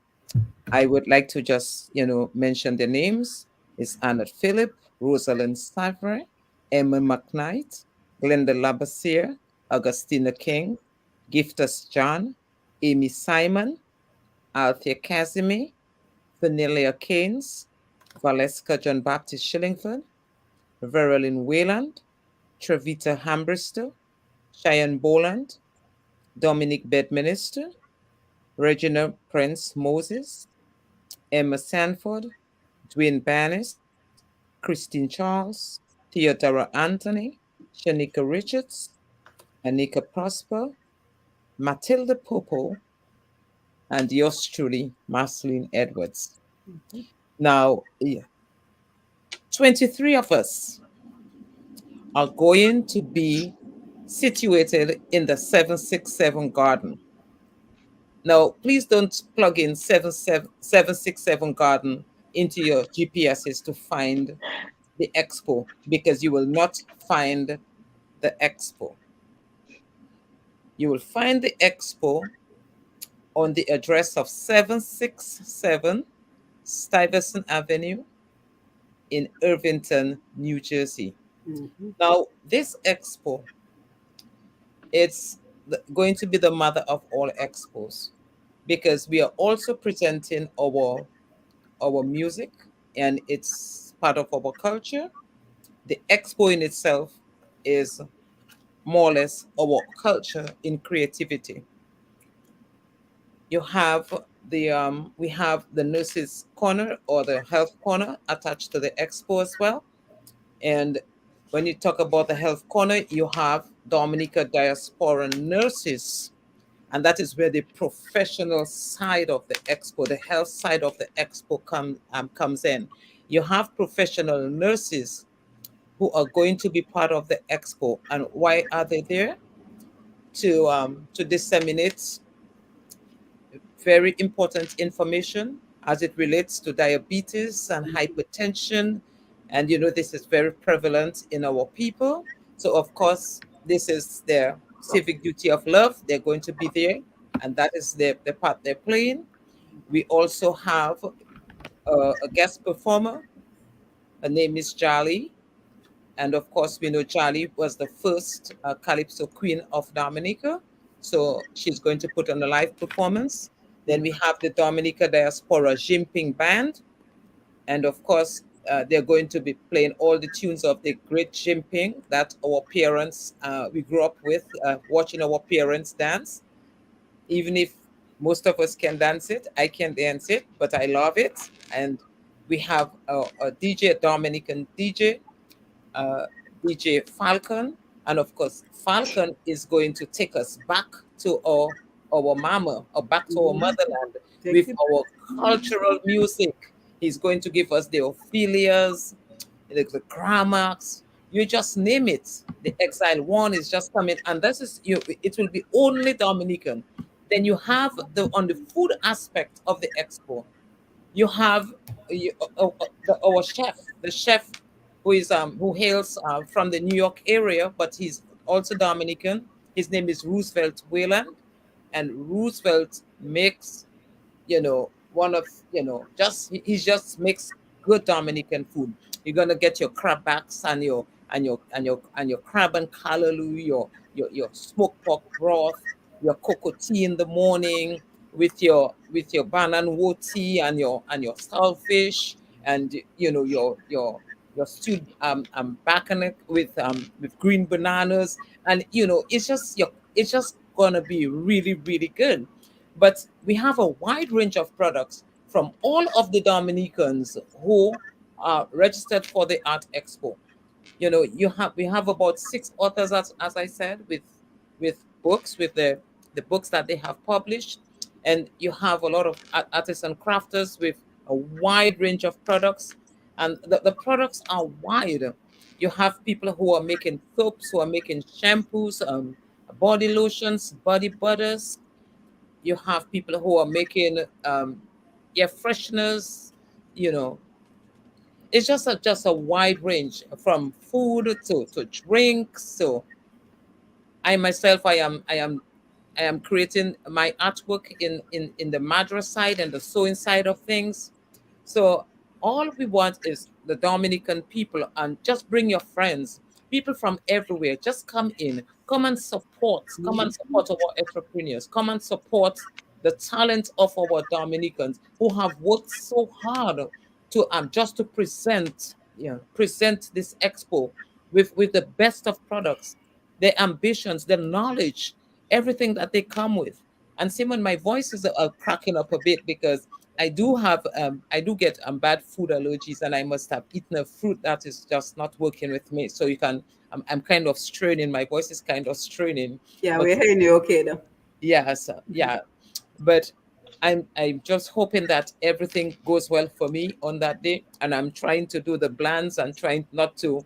I would like to just, mention the names. It's Annette Phillip, Rosalind Savre, Emma McKnight, Glenda Labassiere, Augustina King, Giftus John, Amy Simon, Althea Casimir, Vanilla Keynes, Valeska John Baptist Shillingford, Verilyn Wayland, Trevita Hambrister, Cheyenne Boland, Dominic Bedminster, Regina Prince Moses, Emma Sanford, Dwayne Bannis, Christine Charles, Theodora Anthony, Shanika Richards, Anika Prosper, Matilda Popo, and yours truly, Marceline Edwards. Now, 23 of us are going to be situated in the 767 garden. Now, please don't plug in 767 garden into your GPSs to find the expo because you will not find the expo. You will find the expo on the address of 767 Stuyvesant Avenue in Irvington, New Jersey. Mhm. Now, this expo, it's going to be the mother of all expos because we are also presenting our music, and it's part of our culture. The expo in itself is more or less our culture in creativity. You have we have the nurses corner or the health corner attached to the expo as well. And when you talk about the health corner, you have Dominica diaspora nurses, and that is where the professional side of the expo, the health side of the expo comes in. You have professional nurses who are going to be part of the expo. And why are they there? To disseminate very important information as it relates to diabetes and hypertension. And this is very prevalent in our people. So, of course, this is their civic duty of love. They're going to be there, and that is the part they're playing. We also have a guest performer. Her name is Jolly. And of course, we know Charlie was the first Calypso Queen of Dominica. So she's going to put on a live performance. Then we have the Dominica Diaspora Jimping Band. And of course, they're going to be playing all the tunes of the great Jimping that our parents, we grew up with, watching our parents dance. Even if most of us can dance it, I can't dance it, but I love it. And we have a DJ, Dominican DJ, uh, DJ Falcon, and of course, Falcon is going to take us back to our mama, or back to our Mhm. motherland Take with it. our cultural music. He's going to give us the Ophelias, the Gramax, you just name it. The Exile One is just coming, and this is you. It will be only Dominican. Then you have the on the food aspect of the expo. You have our chef, the chef who hails from the New York area, but he's also Dominican. His name is Roosevelt Wayland, and Roosevelt makes one of just he just makes good Dominican food. You're gonna get your crab backs and your crab and callaloo, your smoked pork broth, your cocoa tea in the morning with your banan tea and your saltfish, and your stewed bacon with green bananas, and it's just gonna be really really good. But we have a wide range of products from all of the Dominicans who are registered for the Art Expo. We have about six authors, as I said, with books, with the books that they have published. And you have a lot of artists and crafters with a wide range of products. And the products are wide. You have people who are making soaps, who are making shampoos, body lotions, body butters. You have people who are making air fresheners. You know, it's just a wide range from food to drinks. So I myself, I am creating my artwork in the madras side and the sewing side of things. So all we want is the Dominican people, and just bring your friends, people from everywhere. Just come and support our entrepreneurs, come and support the talent of our Dominicans who have worked so hard to just to present this expo with the best of products, their ambitions, their knowledge, everything that they come with. And Simon, my voice is cracking up a bit because I do get bad food allergies, and I must have eaten a fruit that is just not working with me. So I'm kind of straining. My voice is kind of straining. Yeah, But we're hearing you okay though. yeah, so, yeah. But I'm just hoping that everything goes well for me on that day, and I'm trying to do the blends and trying not to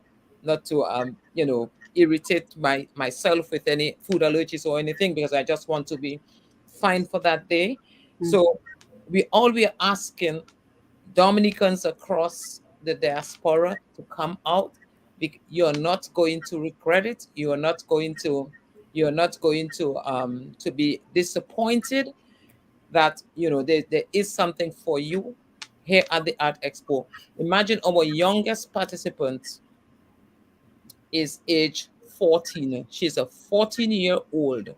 irritate myself with any food allergies or anything, because I just want to be fine for that day. Mm. So we're asking Dominicans across the diaspora to come out. You're not going to regret it. You are not going to You're not going to be disappointed that there is something for you here at the Art Expo. Imagine our youngest participant is age 14. She's a 14-year-old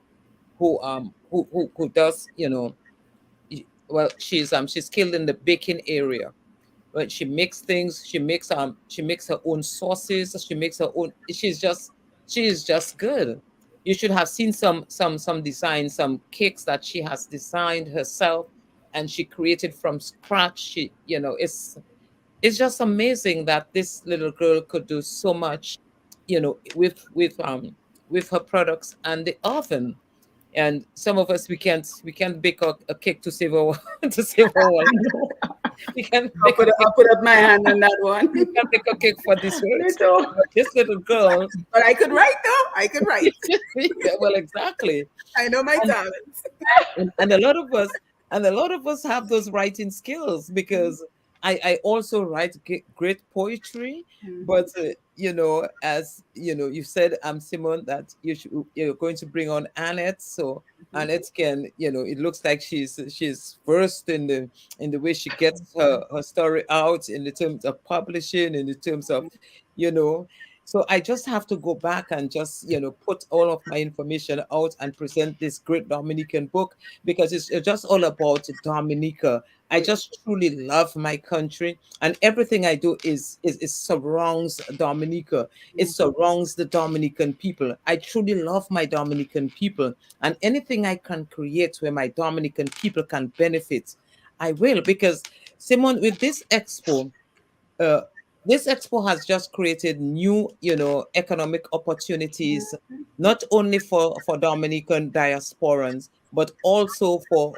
who does, well, she's skilled in the baking area. Right? She makes things, she makes her own sauces, she makes her own, she is just good. You should have seen some designs, some cakes that she has designed herself and she created from scratch. It's just amazing that this little girl could do so much, with her products and the oven. And some of us, we can't bake a cake to save our to save our life. We can bake a cake. I'll put up my hand on that one. You can bake a cake for Me dessert. too. But this little girl, But I could write though. I could write. yeah, well, exactly. I know my And, talents. and a lot of us have those writing skills because I also write great poetry. But as you said, Simone, that you're going to bring on Annette. So Annette can, it looks like she's versed in the way she gets her story out in the terms of publishing, in the terms of, you know. So I just have to go back and just, put all of my information out and present this great Dominican book because it's just all about Dominica. I just truly love my country, and everything I do is surrounds Dominica. It surrounds the Dominican people. I truly love my Dominican people, and anything I can create where my Dominican people can benefit, I will. Because Simon, with uh, this expo has just created new, economic opportunities, not only for Dominican diasporans, but also for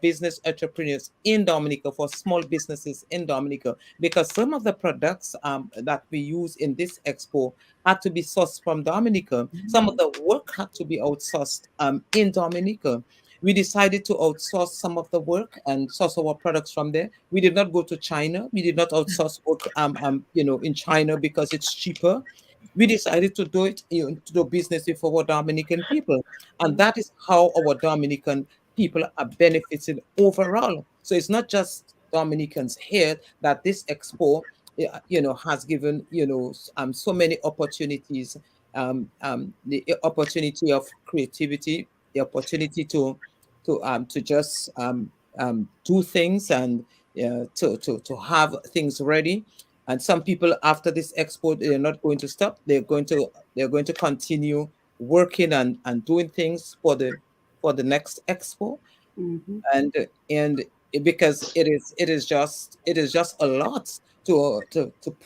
business entrepreneurs in Dominica, for small businesses in Dominica, because some of the products that we use in this expo had to be sourced from Dominica. Some of the work had to be outsourced in Dominica. We decided to outsource some of the work and source our products from there. We did not go to China. We did not outsource work, in China because it's cheaper. We decided to do it, to do business with our Dominican people, and that is how our Dominican people are benefiting overall. So it's not just Dominicans here that this expo, has given, so many opportunities, the opportunity of creativity, the opportunity to just do things and to have things ready. And some people after this expo, they're not going to stop. They're going to continue working and doing things for the next expo. And because it is just a lot to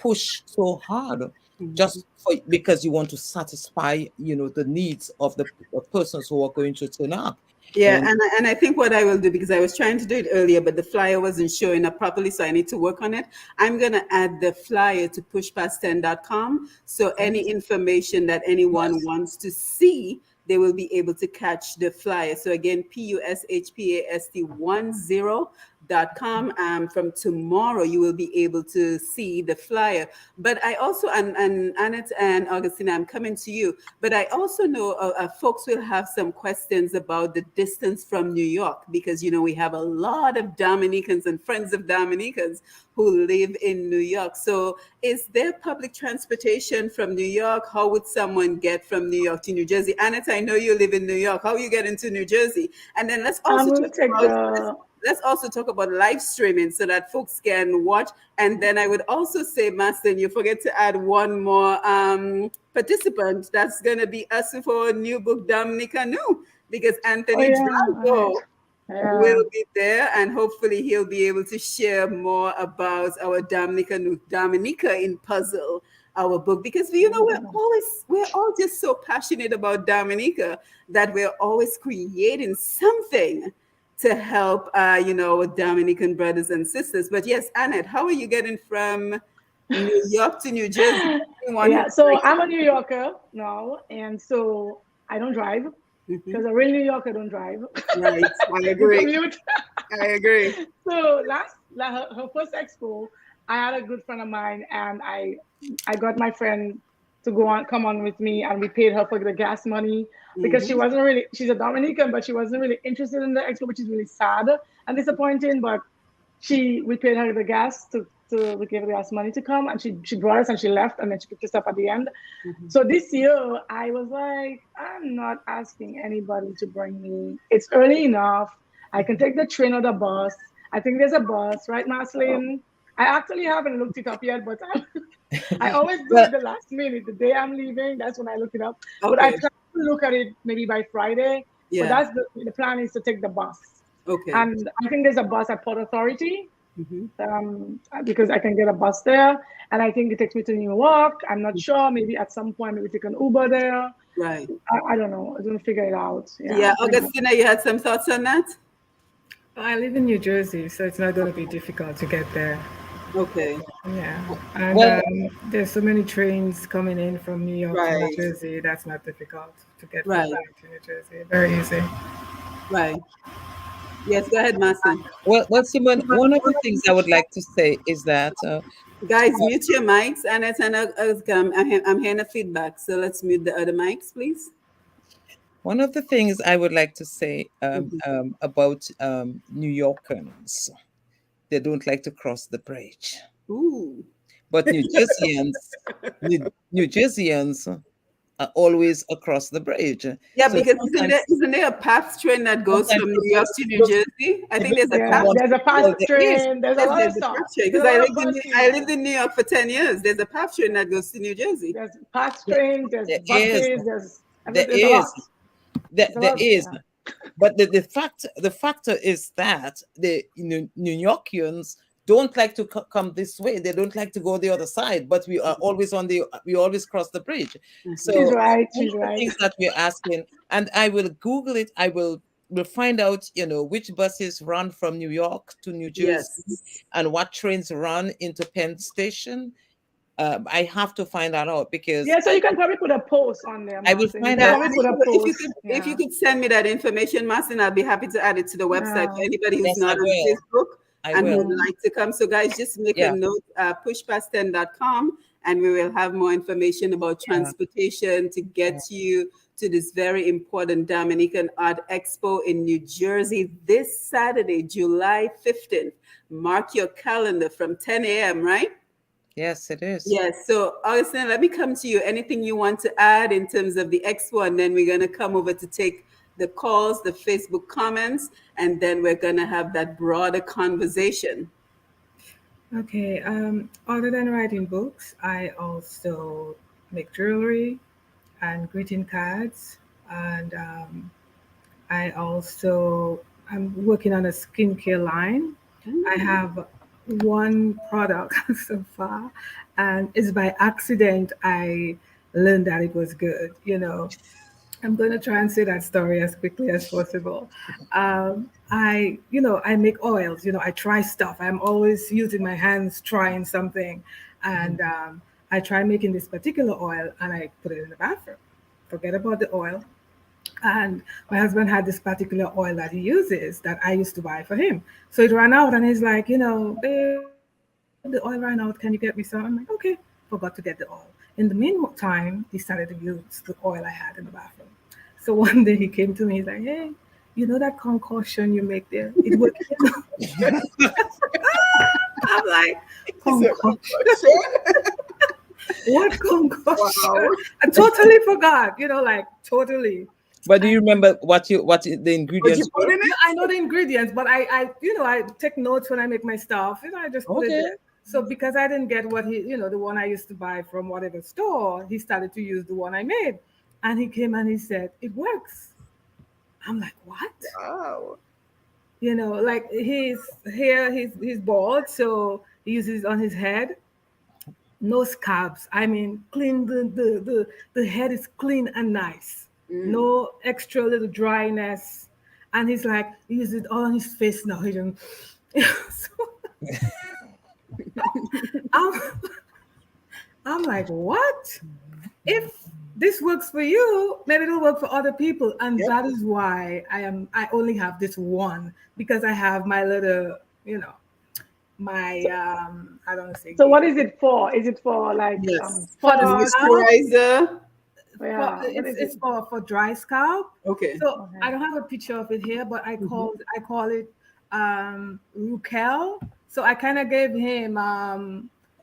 push so hard, just because you want to satisfy the needs of the persons who are going to turn up. Yeah, And and I think what I will do, because I was trying to do it earlier, but the flyer wasn't showing up properly, so I need to work on it. I'm going to add the flyer to pushpast10.com. So any information that anyone yes, wants to see, they will be able to catch the flyer. So again, pushpast10.com. From tomorrow, you will be able to see the flyer. But I also, and Annette and Augustina, I'm coming to you. But I also know folks will have some questions about the distance from New York, because, we have a lot of Dominicans and friends of Dominicans who live in New York. So is there public transportation from New York? How would someone get from New York to New Jersey? Annette, I know you live in New York. How you get into New Jersey? And then let's I'm also going to talk take about the. let's also talk about live streaming so that folks can watch. And then I would also say, Marceline, you forget to add one more participant. That's going to be us for our new book, Dominica New, because Oh Anthony yeah, Drago yeah. will be there, and hopefully he'll be able to share more about our Dominica in Puzzle, our book, because we're all just so passionate about Dominica that we're always creating something to help our Dominican brothers and sisters. But yes, Annette, how are you getting from New York to New Jersey? Anyone who Yeah. So I'm a New Yorker now, and so I don't drive Mhm. because a real New Yorker don't drive. Right, I You agree. commute. I agree. So her first expo, I had a good friend of mine, and I got my friend to come on with me, and we paid her for the gas money because she Mhm. wasn't really, she's a Dominican, but she wasn't really interested in the expo, which is really sad and disappointing. But we paid her the gas we gave her the gas money to come, and she brought us and she left, and then she picked us up at the end. Mhm. So this year I was like, I'm not asking anybody to bring me. It's early enough. I can take the train or the bus. I think there's a bus, right, Marceline? I actually haven't looked it up yet, but I always do Well, it the last minute. The day I'm leaving, that's when I look it up. But I Okay. try to look at it maybe by Friday. But Yeah. that's the plan is to take the bus. Okay. And I think there's a bus at Port Authority Mhm. because I can get a bus there. And I think it takes me to New York. I'm not sure. Maybe at some point, maybe take an Uber there. Right. I don't know. I'm going to figure it out. Yeah, Yeah. Augustina, you had some thoughts on that? I live in New Jersey, so it's not going to be difficult to get there. Okay. Yeah, and well, there's so many trains coming in from New York to New Right. Jersey. That's not difficult to get from Right. New to New Jersey. Very easy. Right. Yes, go ahead, Martin. well, Simone, one of the things I would like to say is that Guys, mute your mics. Annette and I'm hearing a feedback. So let's mute the other mics, please. one of the things I would like to say Mhm. about New Yorkers, they don't like to cross the bridge. Ooh. But New Jerseyans are always across the bridge. Yeah, So because sometimes, isn't there a PATH train that goes sometimes from New it York just, to New just Jersey? I it think just there's a from Yeah, PATH. one there's a well, fast there is. train. There's a Yes, lot of there's a stuff. PATH train There's because a lot of I buses. lived in New York for 10 years. There's a PATH train that goes to New Jersey. There's fast There, trains. There's there is. buses. There There's a lot. is. There, There's a there lot. is. Yeah. But the factor is that the New Yorkians don't like to come this way. They don't like to go the other side. But we always cross the bridge. She's So right. one She's of the right. things that we're asking, and I will Google it. We'll find out, which buses run from New York to New Jersey, Yes. and what trains run into Penn Station. I have to find that out because Yeah, so you can probably put a post on there, I will Martin. You find can Yeah, out. probably and put a post. if you Yeah. could send me that information, Martin, I'll be happy to add it to the website for Yeah. anybody who's Yes, I not on will. Facebook I and who will. would like to come. So guys, just make a Yeah. note, pushpast10.com, and we will have more information about Yeah. transportation to get you to this very important Dominican Art Expo in New Jersey this Saturday, July 15th. Mark your calendar from 10 a.m., right? Yes, it is. Yes. So, Augustine, let me come to you. Anything you want to add in terms of the expo? And then we're going to come over to take the calls, the Facebook comments, and then we're going to have that broader conversation. Okay. Other than writing books, I also make jewelry and greeting cards, and I'm working on a skincare line. I have one product so far, and it's by accident I learned that it was good. I'm going to try and say that story as quickly as possible. I make oils. I try stuff. I'm always using my hands trying something, and I try making this particular oil, and I put it in the bathroom. Forget about the oil. And my husband had this particular oil that he uses that I used to buy for him. So it ran out, and he's like, babe, the oil ran out. Can you get me some? I'm like, okay. Forgot to get the oil. In the meantime, he started to use the oil I had in the bathroom. So one day he came to me, he's like, hey, you know that concoction you make there? It works. I'm like, concoction? What concoction? Wow. I totally forgot, totally. But do you remember the ingredients you put were? in it? I know the ingredients, but I take notes when I make my stuff. I just put it Okay. there. So because I didn't get what the one I used to buy from whatever store, he started to use the one I made. And he came and he said, it works. I'm like, what? Wow. Like his hair, he's bald, so he uses it on his head. No scabs. I mean, clean, the head is clean and nice. No extra little dryness. And he's like, he uses it all on his face now. He don't so, I'm, I'm like, what? If this works for you, maybe it'll work for other people. And that is why I only have this one, because I have my little, my I don't say So game what is it for? Is it for like Yes. for the fog? scalp. Moisturizer. Yeah. What is it? It's for dry scalp. Okay. So I Okay. don't have a picture of it here, but Mhm. I call it Rukel. So I kind of gave him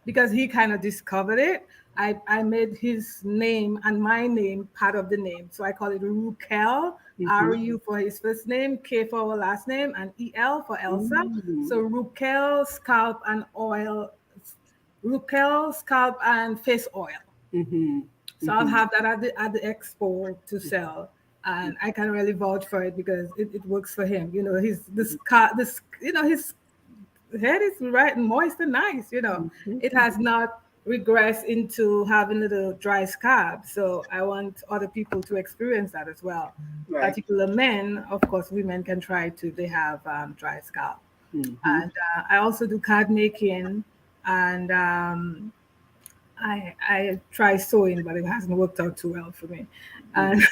because he kind of discovered it. I made his name and my name part of the name. So I call it Rukel. Mhm. RU for his first name, K for our last name, and EL for Elsa. Mm. So Rukel scalp and oil, Rukel scalp and face oil. Mhm. So I'll Mhm. have that at the expo to sell, and I can really vouch for it because it works for him. You know, his this car this you know his head is right and moist and nice. You know, Mhm. it has not regressed into having little dry scabs. So I want other people to experience that as well. Right. Particular men, of course, women can try to. They have dry scalp, Mhm. and I also do card making and. I try sewing, but it hasn't worked out too well for me. And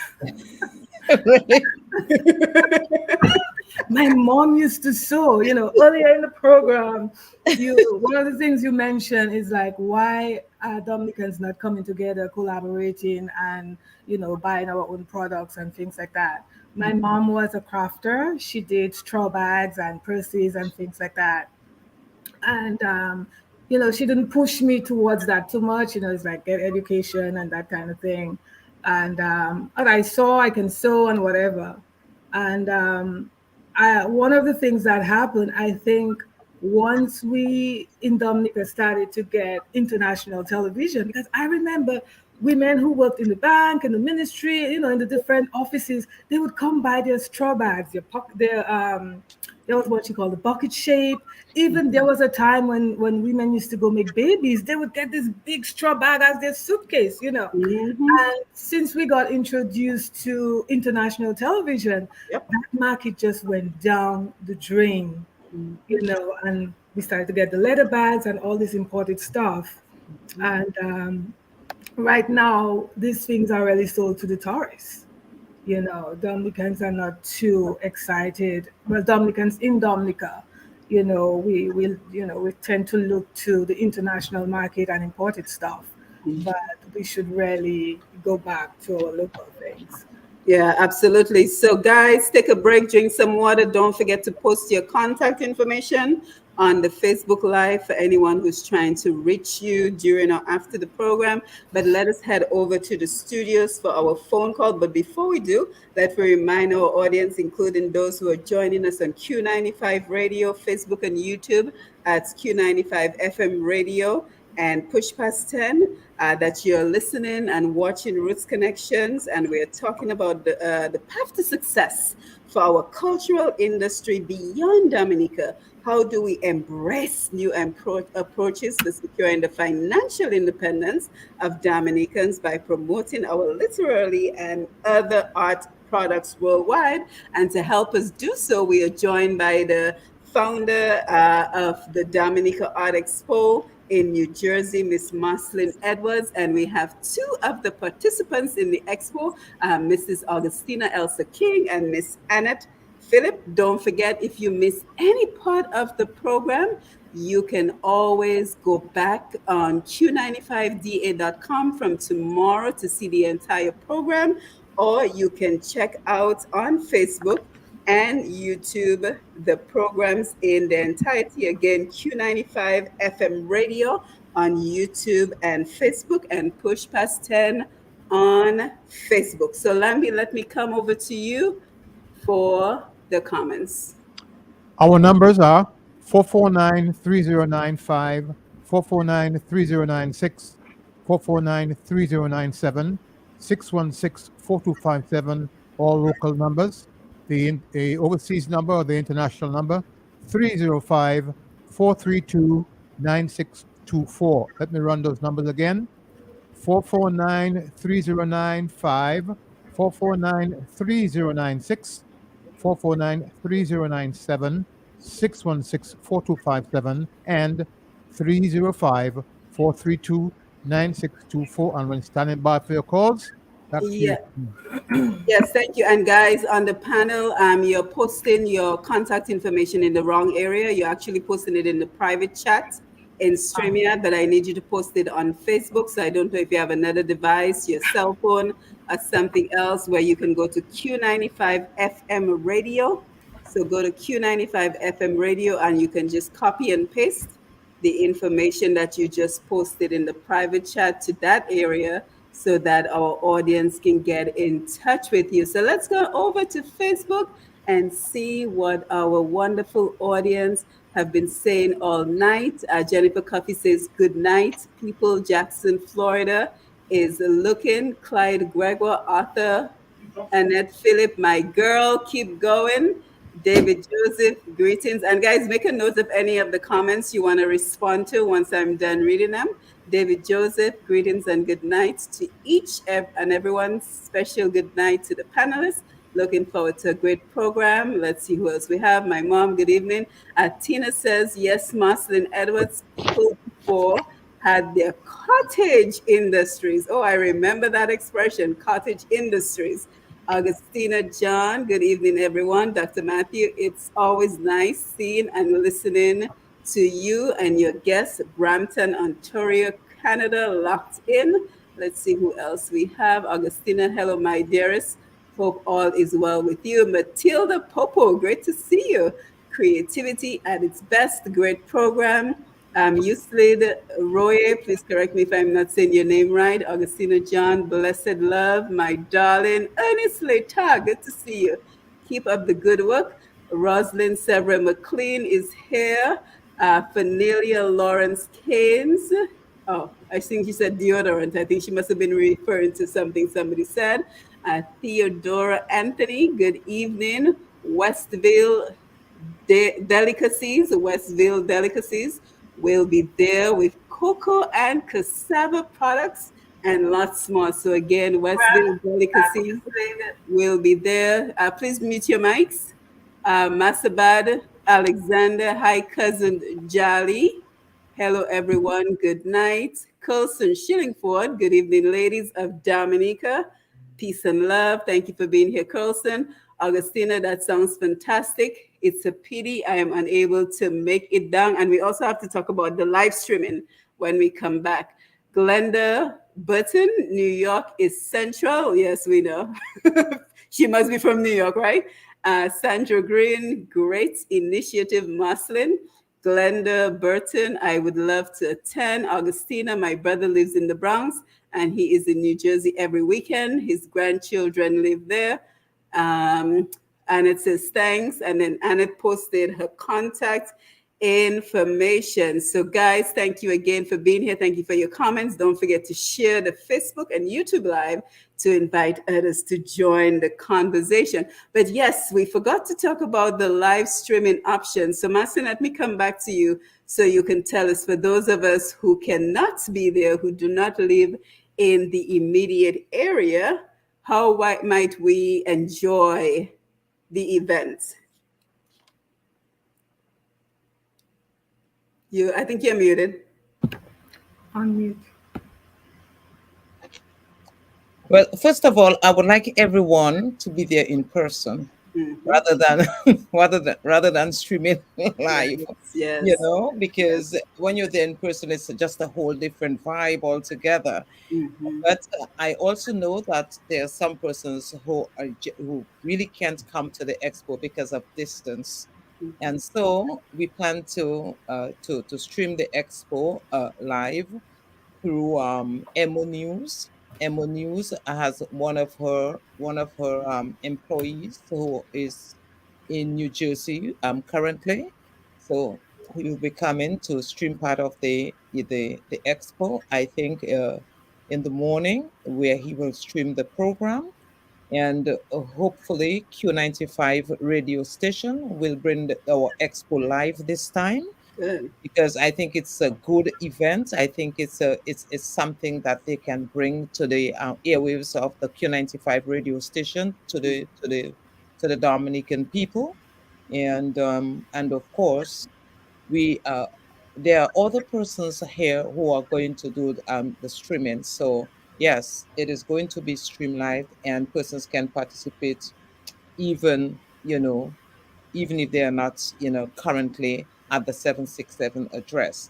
Really? my mom used to sew. You know, earlier in the program, you one of the things you mentioned is like why are Dominicans not coming together, collaborating, and buying our own products and things like that. My mom was a crafter. She did straw bags and purses and things like that. And she didn't push me towards that too much. It's like get education and that kind of thing. And what I saw, I can sew and whatever. And one of the things that happened, I think, once we in Dominica started to get international television, because I remember women who worked in the bank and the ministry, in the different offices, they would come by their straw bags, their there was what you call the bucket shape. Even there was a time when women used to go make babies, they would get this big straw bag as their suitcase. Mhm. And since we got introduced to international television, Yep. that market just went down the drain, Mhm. and we started to get the leather bags and all this imported stuff. And right now, these things are really sold to the tourists. Dominicans are not too excited. Well, Dominicans in Dominica, we tend to look to the international market and imported stuff, but we should really go back to our local things. Yeah, absolutely. So, guys, take a break, drink some water. Don't forget to post your contact information on the Facebook Live for anyone who's trying to reach you during or after the program. But let us head over to the studios for our phone call. But before we do, let me remind our audience, including those who are joining us on Q95 Radio, Facebook, and YouTube at Q95 FM Radio and Push Past 10 that you're listening and watching Roots Connections. And we're talking about the path to success for our cultural industry beyond Dominica. How do we embrace new approaches to securing the financial independence of Dominicans by promoting our literary and other art products worldwide? And to help us do so, we are joined by the founder of the Dominica Art Expo in New Jersey, Miss Marceline Edwards, and we have two of the participants in the expo, Mrs. Augustina Elsa King and Miss Annette Phillip. Don't forget, if you miss any part of the program, you can always go back on q95da.com from tomorrow to see the entire program, or you can check out on Facebook and YouTube the programs in their entirety. Again, Q95 FM Radio on YouTube and Facebook, and Push Past 10 on Facebook. So, Lambi, let me come over to you for the comments. Our numbers are 449-3095, 449-3096, 449-3097, 616-4257, all local numbers. The overseas number or the international number, 305-432-9624. Let me run those numbers again. 449-3095, 449-3096, 449-3097, 616-4257, and 305-432-9624. And when standing by for your calls, Back to Yeah. you. Yes, thank you. And guys, on the panel, you're posting your contact information in the wrong area. You're actually posting it in the private chat in StreamYard, but I need you to post it on Facebook. So I don't know if you have another device, your cell phone, or something else where you can go to Q95 FM radio. So go to Q95 FM radio and you can just copy and paste the information that you just posted in the private chat to that area so that our audience can get in touch with you. So let's go over to Facebook and see what our wonderful audience have been saying all night. Jennifer Coffey says, good night, people. Jackson, Florida is looking. Clyde Gregoire, Arthur, Annette, Phillip, my girl, keep going. David Joseph, greetings. And guys, make a note of any of the comments you want to respond to once I'm done reading them. David Joseph, greetings and good night to each and everyone. Special good night to the panelists. Looking forward to a great program. Let's see who else we have. My mom, good evening. Tina says, yes, Marceline Edwards, people before had their cottage industries. Oh, I remember that expression, cottage industries. Augustina John, good evening, everyone. Dr. Matthew, it's always nice seeing and listening to you and your guests. Brampton, Ontario, Canada, locked in. Let's see who else we have. Augustina, hello, my dearest. Hope all is well with you. Matilda Popo, great to see you. Creativity at its best, great program. Euclid Roye, please correct me if I'm not saying your name right. Augustina John, blessed love, my darling. Ernest Letar, good to see you. Keep up the good work. Rosalind Severa McLean is here. Fanelia Lawrence Keynes. Oh, I think she said deodorant. I think she must have been referring to something somebody said. Theodora Anthony, good evening. Westville Delicacies, Westville Delicacies will be there with cocoa and cassava products and lots more. So again, Westville Delicacies will be there. Please mute your mics. Masabad Alexander, hi cousin Jolly. Hello everyone, good night. Colson Shillingford, good evening ladies of Dominica. Peace and love. Thank you for being here, Colson. Augustina, that sounds fantastic. It's a pity I am unable to make it down. And we also have to talk about the live streaming when we come back. Glenda Button, New York is central. Yes, we know. She must be from New York, right? Sandra Green, great initiative, Marceline. Glenda Burton, I would love to attend. Augustina, my brother lives in the Bronx and he is in New Jersey every weekend. His grandchildren live there. Annette says thanks. And then Annette posted her contact information. So guys, thank you again for being here. Thank you for your comments. Don't forget to share the Facebook and YouTube Live to invite others to join the conversation. But yes, we forgot to talk about the live streaming option. So Marcin, let me come back to you so you can tell us, for those of us who cannot be there, who do not live in the immediate area, how might we enjoy the event? I think you're muted. Unmute. Well, first of all, I would like everyone to be there in person rather than rather than streaming live. Yes. You know, because when you're there in person, it's just a whole different vibe altogether. But I also know that there are some persons who really can't come to the expo because of distance. And so we plan to stream the expo live through Emo News. Emo News has one of her employees who is in New Jersey currently. So he will be coming to stream part of the expo. I think in the morning, where he will stream the program, and hopefully Q95 radio station will bring our expo live this time, Good. because I think it's a good event. I think it's something that they can bring to the airwaves of the Q95 radio station to the Dominican people, and of course we there are other persons here who are going to do the streaming. So yes, it is going to be streamlined, and persons can participate even, even if they are not, currently at the 767 address.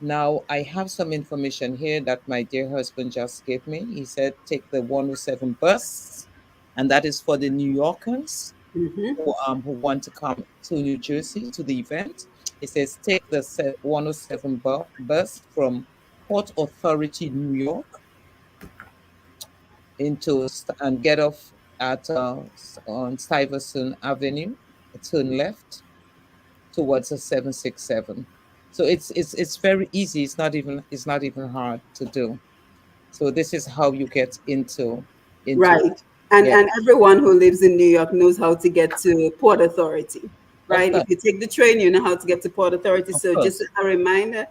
Now, I have some information here that my dear husband just gave me. He said, take the 107 bus, and that is for the New Yorkers Mm-hmm. who want to come to New Jersey to the event. It says, take the 107 bus from Port Authority, New York, and get off at on Stuyvesant Avenue, turn left towards a 767. So it's very easy. It's not even hard to do. So this is how you get into Right. And yeah, everyone who lives in New York knows how to get to Port Authority, of right? If course, you take the train, you know how to get to Port Authority. of So just course. a reminder,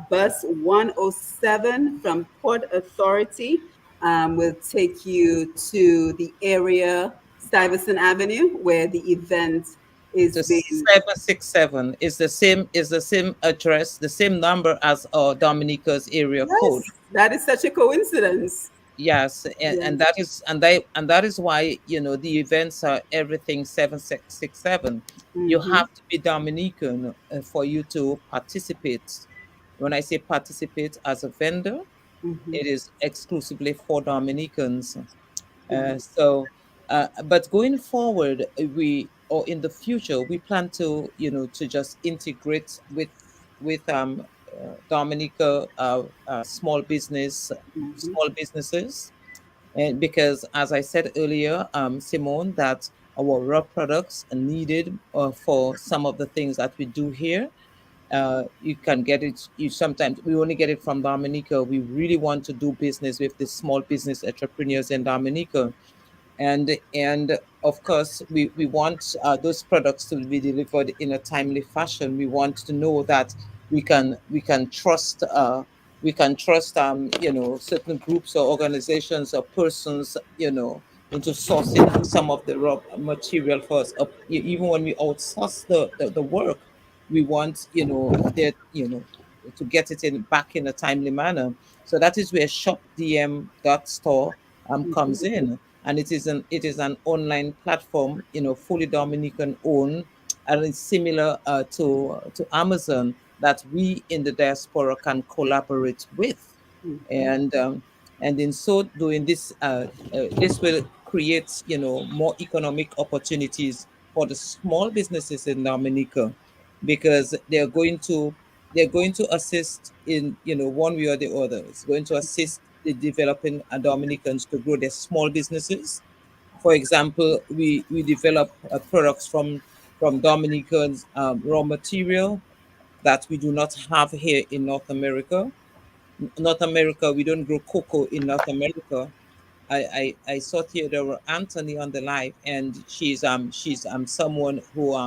bus 107 from Port Authority will take you to the area, Stuyvesant Avenue, where the event is The being. 767 is the same address, the same number as Dominica's area code. Yes, that is such a coincidence. Yes, and Yes. that is why the events are everything 767. You Mm-hmm. have to be Dominican for you to participate. When I say participate as a vendor, Mm-hmm. it is exclusively for Dominicans. Right. But going forward, or in the future, we plan to just integrate with Dominica Mm-hmm. small businesses, and because as I said earlier, Simone, that our raw products are needed for some of the things that we do here. You can get it. You sometimes we only get it from Dominica. We really want to do business with the small business entrepreneurs in Dominica, and of course we want those products to be delivered in a timely fashion. We want to know that we can trust certain groups or organizations or persons into sourcing some of the raw material for us. Even when we outsource the work, we want that to get it in back in a timely manner. So that is where shopdm.store comes in, and it is an online platform, fully Dominican owned, and it's similar to Amazon that we in the diaspora can collaborate with, Mm-hmm. and in so doing, this will create more economic opportunities for the small businesses in Dominica, because they're going to assist in one way or the other. It's going to assist the developing Dominicans to grow their small businesses. For example, we develop products from Dominican's raw material that we do not have here in North America. North America, we don't grow cocoa in North America. I saw Theodora Anthony on the live, and she's someone who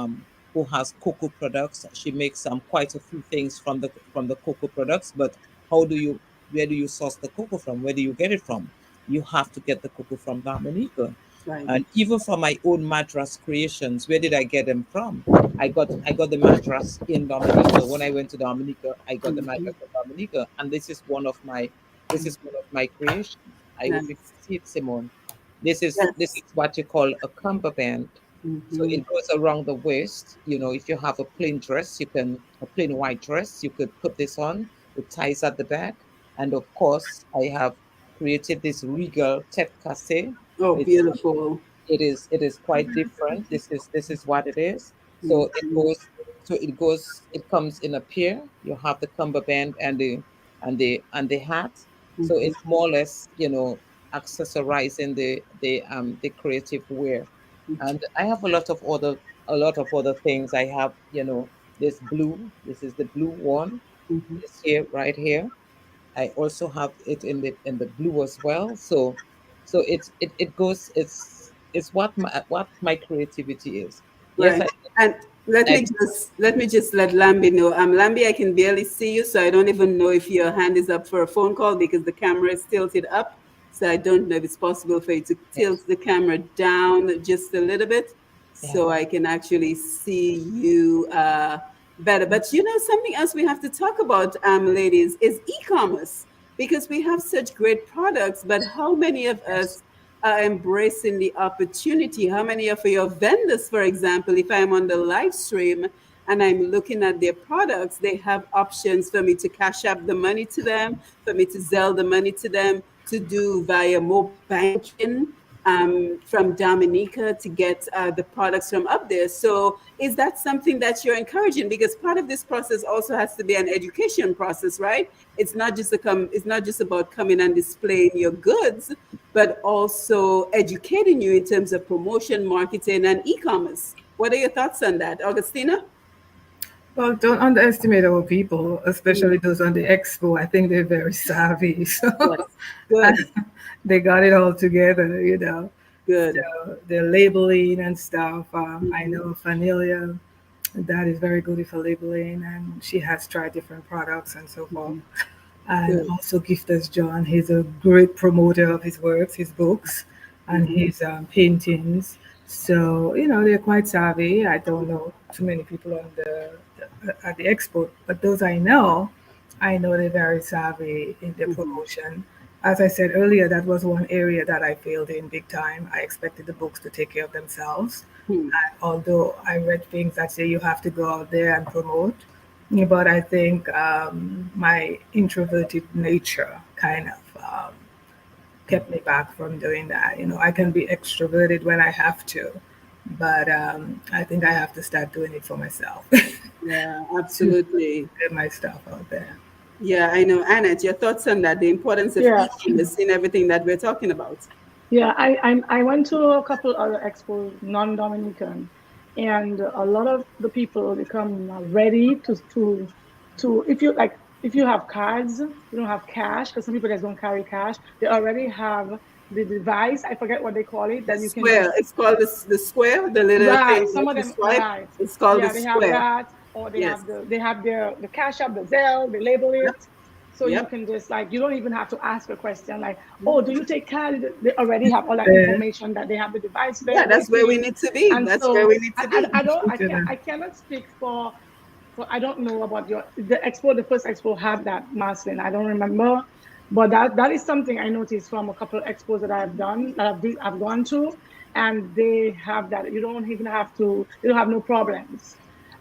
has cocoa products. She makes quite a few things from the cocoa products. But how do you where do you source the cocoa from? Where do you get it from? You have to get the cocoa from Dominica. Right. And even for my own mattress creations, where did I get them from? I got the mattress in Dominica. When I went to Dominica, I got the Mm-hmm. mattress in Dominica, and this is one of my creations. I hope you Nice. can see it, Simone. This is Yes. what you call a cummerbund. So Mm-hmm. it goes around the waist. If you have a plain dress, a plain white dress, you could put this on. It ties at the back, and of course, I have created this regal tête cassé. Oh, It's beautiful. it is quite different. This is what it is. So it Mm-hmm. goes it comes in a pair. You have the cummerbund and the hat. So Mm-hmm. it's more or less, accessorizing the creative wear. And I have a lot of other things. I have, this blue. This is the blue one. Mm-hmm. This here, right here. I also have it in the blue as well. So it goes. It's what my creativity is. Yes, Right. And let I me just let Lambi know. Lambi, I can barely see you, so I don't even know if your hand is up for a phone call because the camera is tilted up. So I don't know if it's possible for you to tilt yes, the camera down just a little bit yeah. so I can actually see you better. But something else we have to talk about, ladies, is e-commerce, because we have such great products, but how many of us are embracing the opportunity? How many of your vendors, for example, if I'm on the live stream and I'm looking at their products, they have options for me to cash up the money to them, for me to sell the money to them, to do via mobile banking from Dominica to get the products from up there. So is that something that you're encouraging? Because part of this process also has to be an education process, right? It's not just about coming and displaying your goods, but also educating you in terms of promotion, marketing, and e-commerce. What are your thoughts on that, Augustina? Well, don't underestimate our people, especially those on the expo. I think they're very savvy. So Yes. Good. they got it all together, you know. Good. So they're labeling and stuff. I Mhm. know Fanelia, that is very good for labeling, and she has tried different products and so forth. Mhm. And Good. also Gifters John, he's a great promoter of his works, his books, and Mhm. his paintings. So you know they're quite savvy. I don't know too many people on the at the expo, but those I know they're very savvy in their Mhm. promotion. As I said earlier, that was one area that I failed in big time. I expected the books to take care of themselves. Hmm. And although I read things that say you have to go out there and promote, yeah, but I think my introverted nature kind of kept me back from doing that. You know, I can be extroverted when I have to, but I think I have to start doing it for myself Yeah, to absolutely. get my stuff out there. Yeah, I know. Annette, your thoughts on that, the importance of Yeah, e-commerce in everything that we're talking about. yeah. I went to a couple other expos, non-Dominican, and a lot of the people become ready to if you like if you have cards, you don't have cash because some people just don't carry cash. They already have the device. I forget what they call it The that you can just square, it's called the square, the little right. thing Some that of you them swipe. right. It's called the Yeah, they have square. that, or Yes. they have the cash app, the Zelle. They label Yep. it, so you Yep. can just like you don't even have to ask a question like, Yep. oh, do you take card? They already have all that Uh, information that they have the device Yeah, there that's where we waiting, need to be. and That's where so we need to be. I cannot speak for I don't know about your the expo. The first expo had that, Marceline. I don't remember, but that is something I noticed from a couple of expos that I've done that I've gone to, and they have that. You don't even have to. You don't have no problems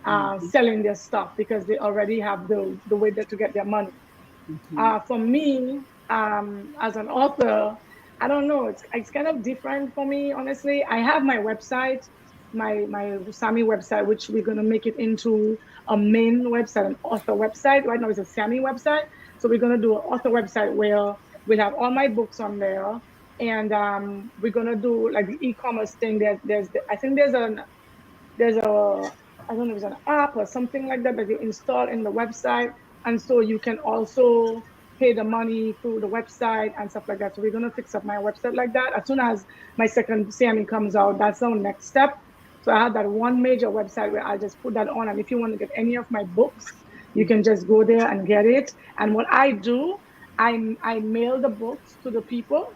Mhm. selling their stuff because they already have the way to get their money. Mhm. For me, as an author, I don't know. It's kind of different for me, honestly. I have my website, my Sami website, which we're gonna make it into a main website, an author website. Right now, it's a Sami website, so we're gonna do an author website where we'll have all my books on there, and we're gonna do like the e-commerce thing. I think there's a I don't know if it's an app or something like that that you install in the website, and so you can also pay the money through the website and stuff like that. So we're gonna fix up my website like that. As soon as my second CME comes out, that's our next step. So I have that one major website where I'll just put that on, and if you want to get any of my books, you can just go there and get it. And what I do, I mail the books to the people.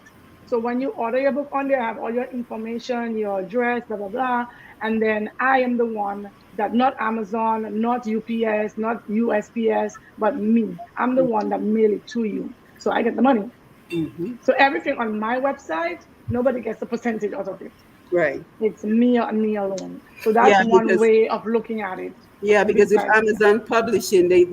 So when you order your book on there, I have all your information, your address, blah blah blah, and then I am the one that not Amazon, not UPS, not USPS, but me. I'm the one that mail it to you. So I get the money. Mhm. So everything on my website, nobody gets a percentage out of it. Right. It's me and me alone. So that's Yeah, one because way of looking at it. with Besides, Amazon publishing, they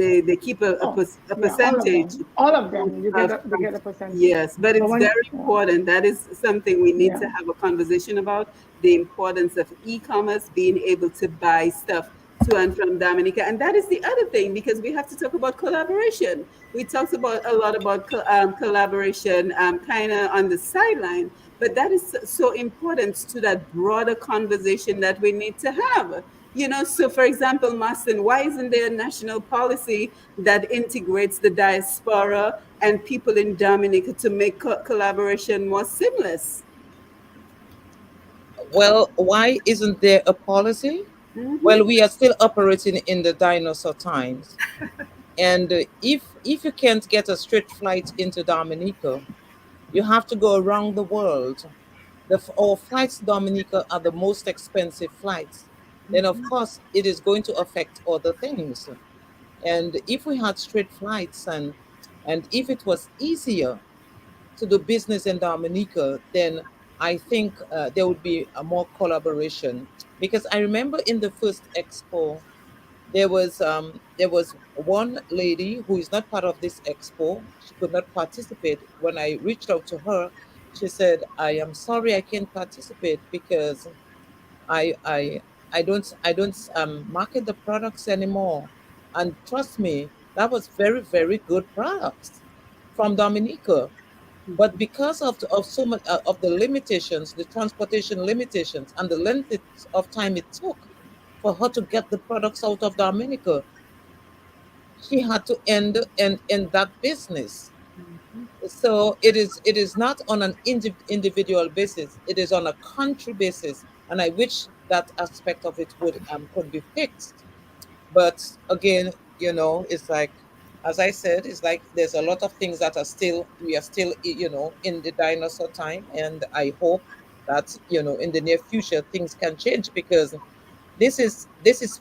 keep oh a yeah, all of percentage them, all of them, you get they from, get a percentage. yes, but But it's when very important. That is something we need yeah, to have a conversation about, the importance of e-commerce, being able to buy stuff to and from Dominica. And that is the other thing, because we have to talk about collaboration. We talked about a lot about collaboration kind of on the sideline, but that is so important to that broader conversation that we need to have. So for example, Martin, why isn't there a national policy that integrates the diaspora and people in Dominica to make collaboration more seamless? Well, why isn't there a policy? Hmm. Well, we are still operating in the dinosaur times. And if you can't get a straight flight into Dominica, you have to go around the world. Our flights to Dominica are the most expensive flights. Then, of course, it is going to affect other things. And if we had straight flights and And if it was easier to do business in Dominica, then I think there would be a more collaboration. Because I remember in the first expo, there was one lady who is not part of this expo. She could not participate. When I reached out to her, she said, "I am sorry, I can't participate because I I I don't market the products anymore." And trust me, that was very, very good products from Dominica. But because of so much of the limitations, the transportation limitations, and the length of time it took for her to get the products out of Dominica, she had to end that business. So it is not on an individual basis, it is on a country basis, and I wish that aspect of it would could be fixed. But again, it's like, as I said, it's like there's a lot of things that are still, we are still, in the dinosaur time, and I hope that, in the near future things can change, because this is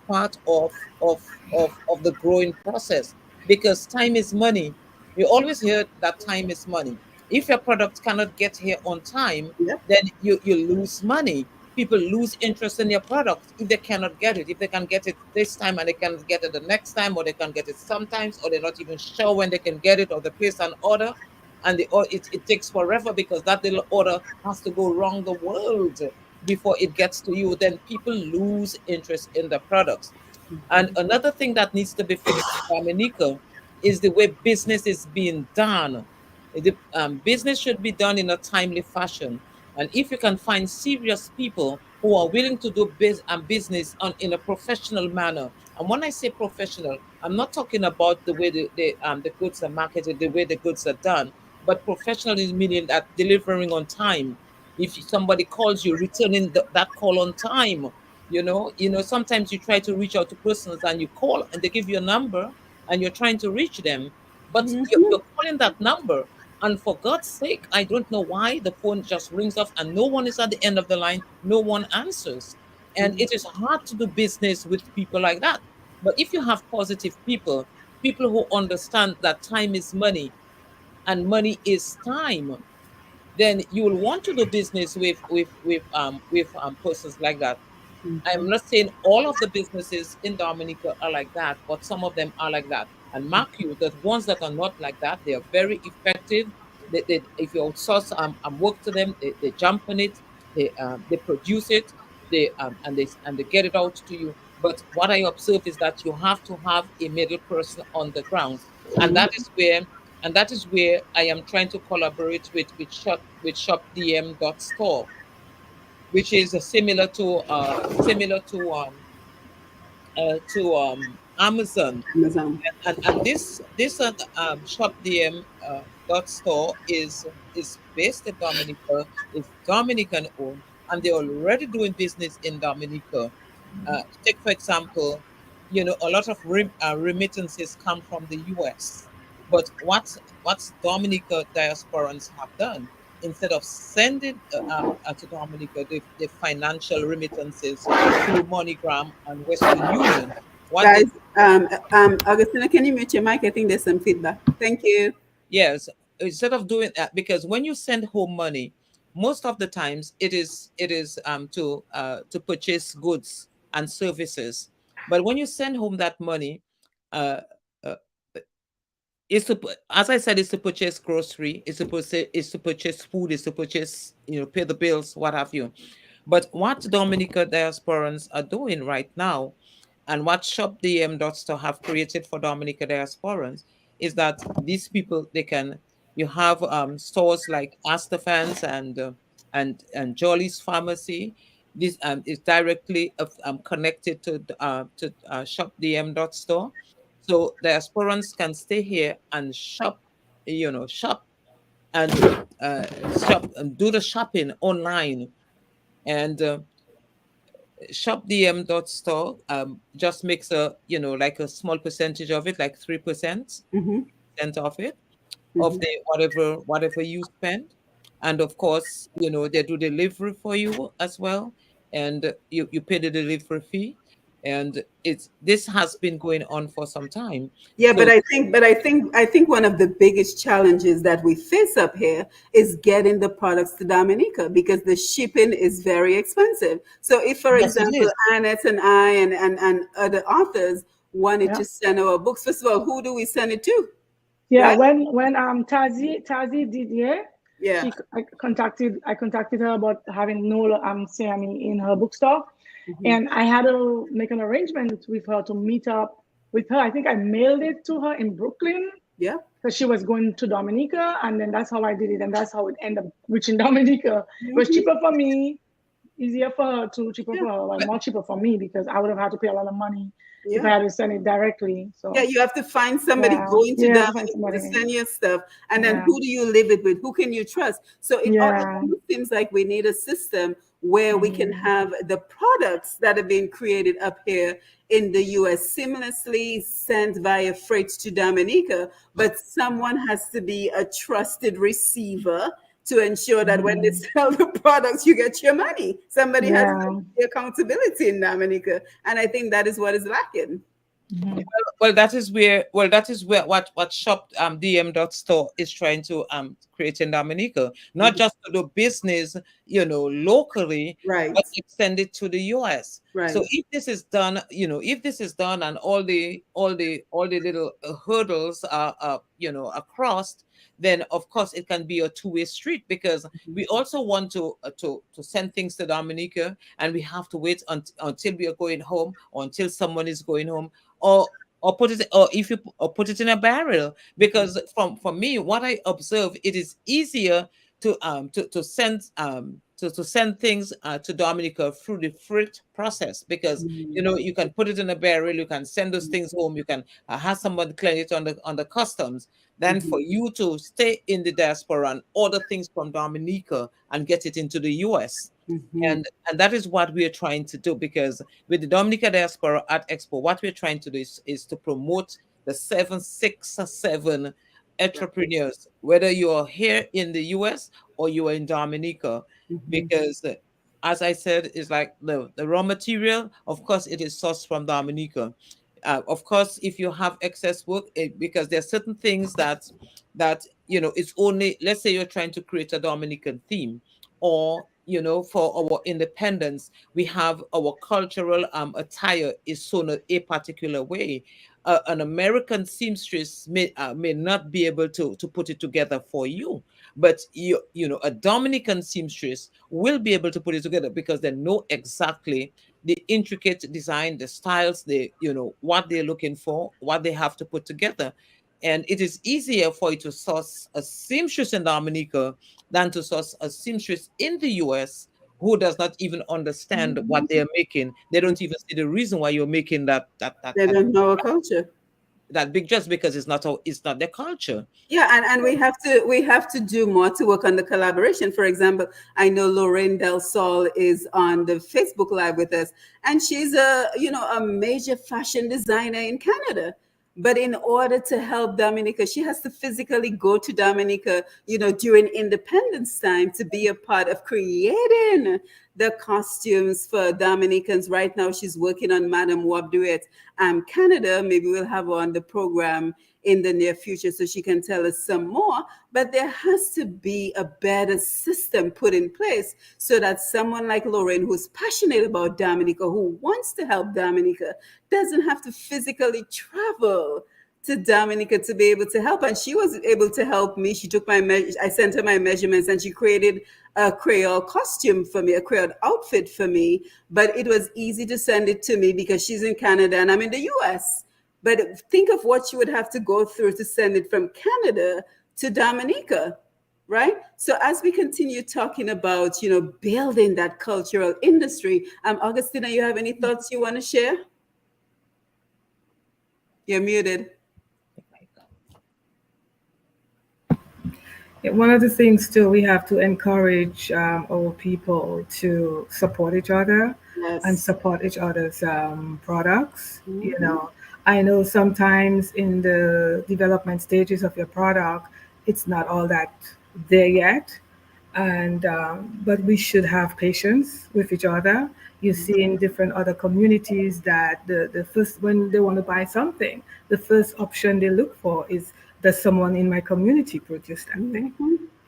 part of the growing process, because time is money. You always hear that time is money. If your product cannot get here on time, Yep. then you lose money. People lose interest in your product if they cannot get it. If they can get it this time and they can get it the next time, or they can get it sometimes, or they're not even sure when they can get it, or they place an order and it takes forever because that little order has to go around the world before it gets to you, then people lose interest in the products. And another thing that needs to be fixed in Dominica is the way business is being done. Business should be done in a timely fashion. And if you can find serious people who are willing to do business in a professional manner, and when I say professional, I'm not talking about the way the goods are marketed, the way the goods are done, but professional is meaning that delivering on time. If somebody calls you, returning that call on time. Sometimes you try to reach out to persons and you call and they give you a number and you're trying to reach them, but you're calling that number, and for God's sake, I don't know why the phone just rings off and no one is at the end of the line, no one answers. And it is hard to do business with people like that. But if you have positive people, people who understand that time is money and money is time, then you will want to do business with persons like that. I'm not saying all of the businesses in Dominica are like that, but some of them are like that. And mark you, the ones that are not like that, they are very effective. If you outsource work to them, they jump on it, they produce it, they get it out to you. But what I observe is that you have to have a middle person on the ground, and that is where I am trying to collaborate with shopdm.store, which is similar to Amazon. Amazon. And this shop DM dot store is based in Dominica, is Dominican owned, and they're already doing business in Dominica. Take for example, a lot of remittances come from the US, but what's Dominica diasporans have done, instead of sending to Dominica the financial remittances through MoneyGram and Western Union, what they Guys, Augustina, can you mute your mic? I think there's some feedback. Thank you. Yes, instead of doing that, because when you send home money, most of the times it is to purchase goods and services. But when you send home that money, uh, uh, as I said, it's to purchase grocery, it's to purchase food, it's to purchase, pay the bills, what have you. But what Dominica diasporans are doing right now, and what shopdm.store have created for Dominica diasporans, is that these people, you have stores like Astafans and Jolly's Pharmacy. This is directly connected to shopdm.store, so diasporans can stay here and shop and shop and do the shopping online. And shopdm.store just makes like a small percentage of it, like 3% Mm-hmm. of it, of Mm-hmm. the whatever you spend. And of course, they do delivery for you as well, and you pay the delivery fee. and this has been going on for some time. Yeah, So I think one of the biggest challenges that we face up here is getting the products to Dominica because the shipping is very expensive. So if, for yes, it example, is. Annette and I and other authors wanted Yeah. to send our books, first of all, who do we send it to? Yeah, Right? when Tazi Didier, Yeah. I contacted her about having Nola Sammy in her bookstore, Mhm. and I had to make an arrangement with her to meet up with her. I think I mailed it to her in Brooklyn Yeah. because she was going to Dominica, and then that's how I did it, and that's how it ended up reaching Dominica. It was Mhm. cheaper for me, easier for her too, cheaper Yeah. for her, well, But more cheaper for me because I would have had to pay a lot of money if I Yeah. had to send it directly. Yeah, So you have to find somebody yeah, going to yeah, I have to find Dominica to somebody. send your stuff, and then Yeah, who do you live it with? Who can you trust? So it yeah. almost seems like we need a system where we can Mhm. have the products that are being created up here in the U.S. seamlessly sent via freight to Dominica, but someone has to be a trusted receiver to ensure that when they Mhm. sell the products, you get your money. Somebody has Yeah. the accountability in Dominica, and I think that is what is lacking. Mhm. well, that is where what shop dm.store is trying to create in Dominica, not just to do business, locally, Right. but extend it to the US. So Right. if this is done, if this is done and all the little hurdles are are crossed, then of course it can be a two-way street, because we also want to send things to Dominica, and we have to wait until we are going home, or until someone is going home, or put it, or if you or put it in a barrel. Because from me, what I observe, it is easier to send things to Dominica through the freight process, because you can put it in a barrel, you can send those things home, you can have someone clear it on the customs, than for Mhm. you to stay in the diaspora and order things from Dominica and get it into the US. Mhm. And that is what we are trying to do, because with the Dominica Diaspora Art Expo, what we're trying to do is to promote the 767 Right. entrepreneurs, whether you are here in the US or you are in Dominica. Mhm. Because as I said, it's like the raw material, of course, it is sourced from Dominica. Of course, if you have excess work, because there are certain things that it's only, let's say you're trying to create a Dominican theme, or for our independence, we have our cultural attire is sewn a particular way. An American seamstress may not be able to put it together for you, but a Dominican seamstress will be able to put it together, because they know exactly the intricate design, the styles, what they're looking for, what they have to put together. And it is easier for you to source a seamstress in Dominica than to source a seamstress in the US, who does not even understand what they are making. They don't even see the reason why you're making They don't know our culture. that big, just because it's not their culture. Yeah, and we have to do more to work on the collaboration. For example, I know Lorraine Del Sol is on the Facebook Live with us, and she's a major fashion designer in Canada. But in order to help Dominica, she has to physically go to Dominica, during Independence time to be a part of creating the costumes for Dominicans. Right now, she's working on Madame Wabduet, Canada. Maybe we'll have her on the program in the near future so she can tell us some more. But there has to be a better system put in place so that someone like Lorraine, who's passionate about Dominica, who wants to help Dominica, doesn't have to physically travel to Dominica to be able to help. And she was able to help me. She took I sent her my measurements, and she created a Creole costume for me, a Creole outfit for me. But it was easy to send it to me because she's in Canada and I'm in the US. But think of what you would have to go through to send it from Canada to Dominica, right? So as we continue talking about, building that cultural industry, Augustina, you have any thoughts you want to share? You're muted. Yeah, one of the things too, we have to encourage our people to support each other and Yes. support each other's products. Mhm. I know sometimes in the development stages of your product, it's not all that there yet, and but we should have patience with each other. You see in different other communities that the first, when they want to buy something, the first option they look for is, does someone in my community produce that thing?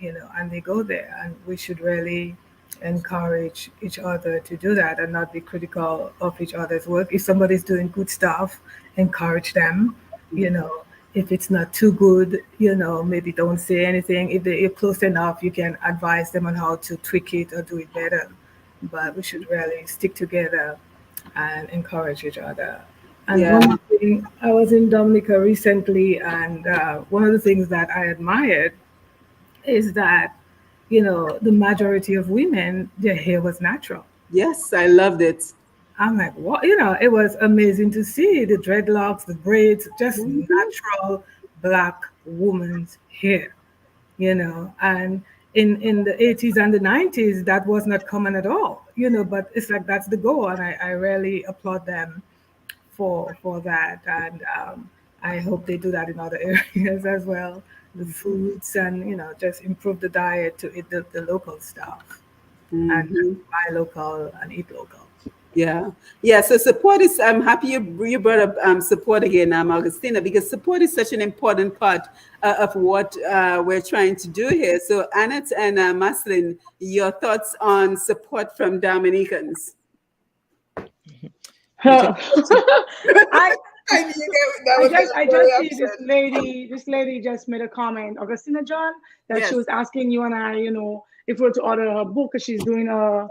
And they go there, and we should really encourage each other to do that and not be critical of each other's work. If somebody's doing good stuff, encourage them. If it's not too good, maybe don't say anything. If they're close enough, you can advise them on how to tweak it or do it better. But we should really stick together and encourage each other. And Yeah. one more thing, I was in Dominica recently, and one of the things that I admired is that, the majority of women, their hair was natural. Yes, I loved it. I'm like, what? It was amazing to see the dreadlocks, the braids, just natural Black woman's hair, and in the 80s and the 90s, that was not common at all, but it's like that's the goal. And I really applaud them for that. And I hope they do that in other areas as well, the foods, and, just improve the diet to eat the local stuff and buy local and eat local. Yeah, yeah. So support is. I'm happy you brought up support again, Augustina, because support is such an important part of what we're trying to do here. So Annette and Marceline, your thoughts on support from Dominicans? I I knew that was I gonna just be see this lady just made a comment, Augustina John, that Yes. she was asking you and I, if we were to order her book, because she's doing a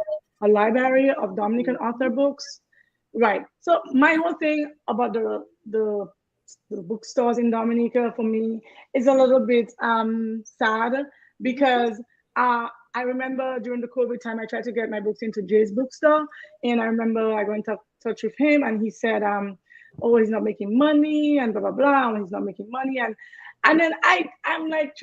library of Dominican author books. Right. So my whole thing about the bookstores in Dominica for me is a little bit sad, because I remember during the COVID time I tried to get my books into Jay's bookstore, and I remember I got in touch with him, and he said oh, he's not making money and blah blah blah, and he's not making money, and then I'm like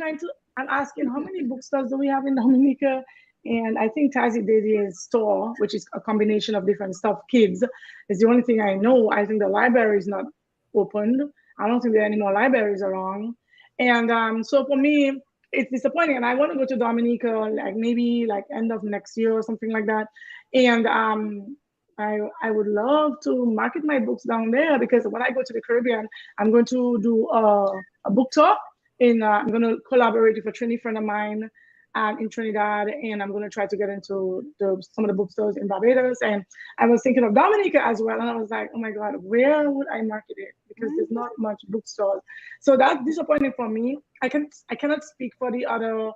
I'm asking, how many bookstores do we have in Dominica? And I think Tazi Daisy's store, which is a combination of different stuff, kids, is the only thing I know. I think the library is not opened. I don't think there are any more libraries around. And so for me, it's disappointing. And I want to go to Dominica, like maybe like end of next year or something like that. And I would love to market my books down there, because when I go to the Caribbean, I'm going to do a book tour. I'm going to collaborate with a Trini friend of mine in Trinidad, and I'm going to try to get into some of the bookstores in Barbados. And I was thinking of Dominica as well, and I was like, oh my God, where would I market it? Because there's not much bookstores. So that's disappointing for me. I cannot speak for the other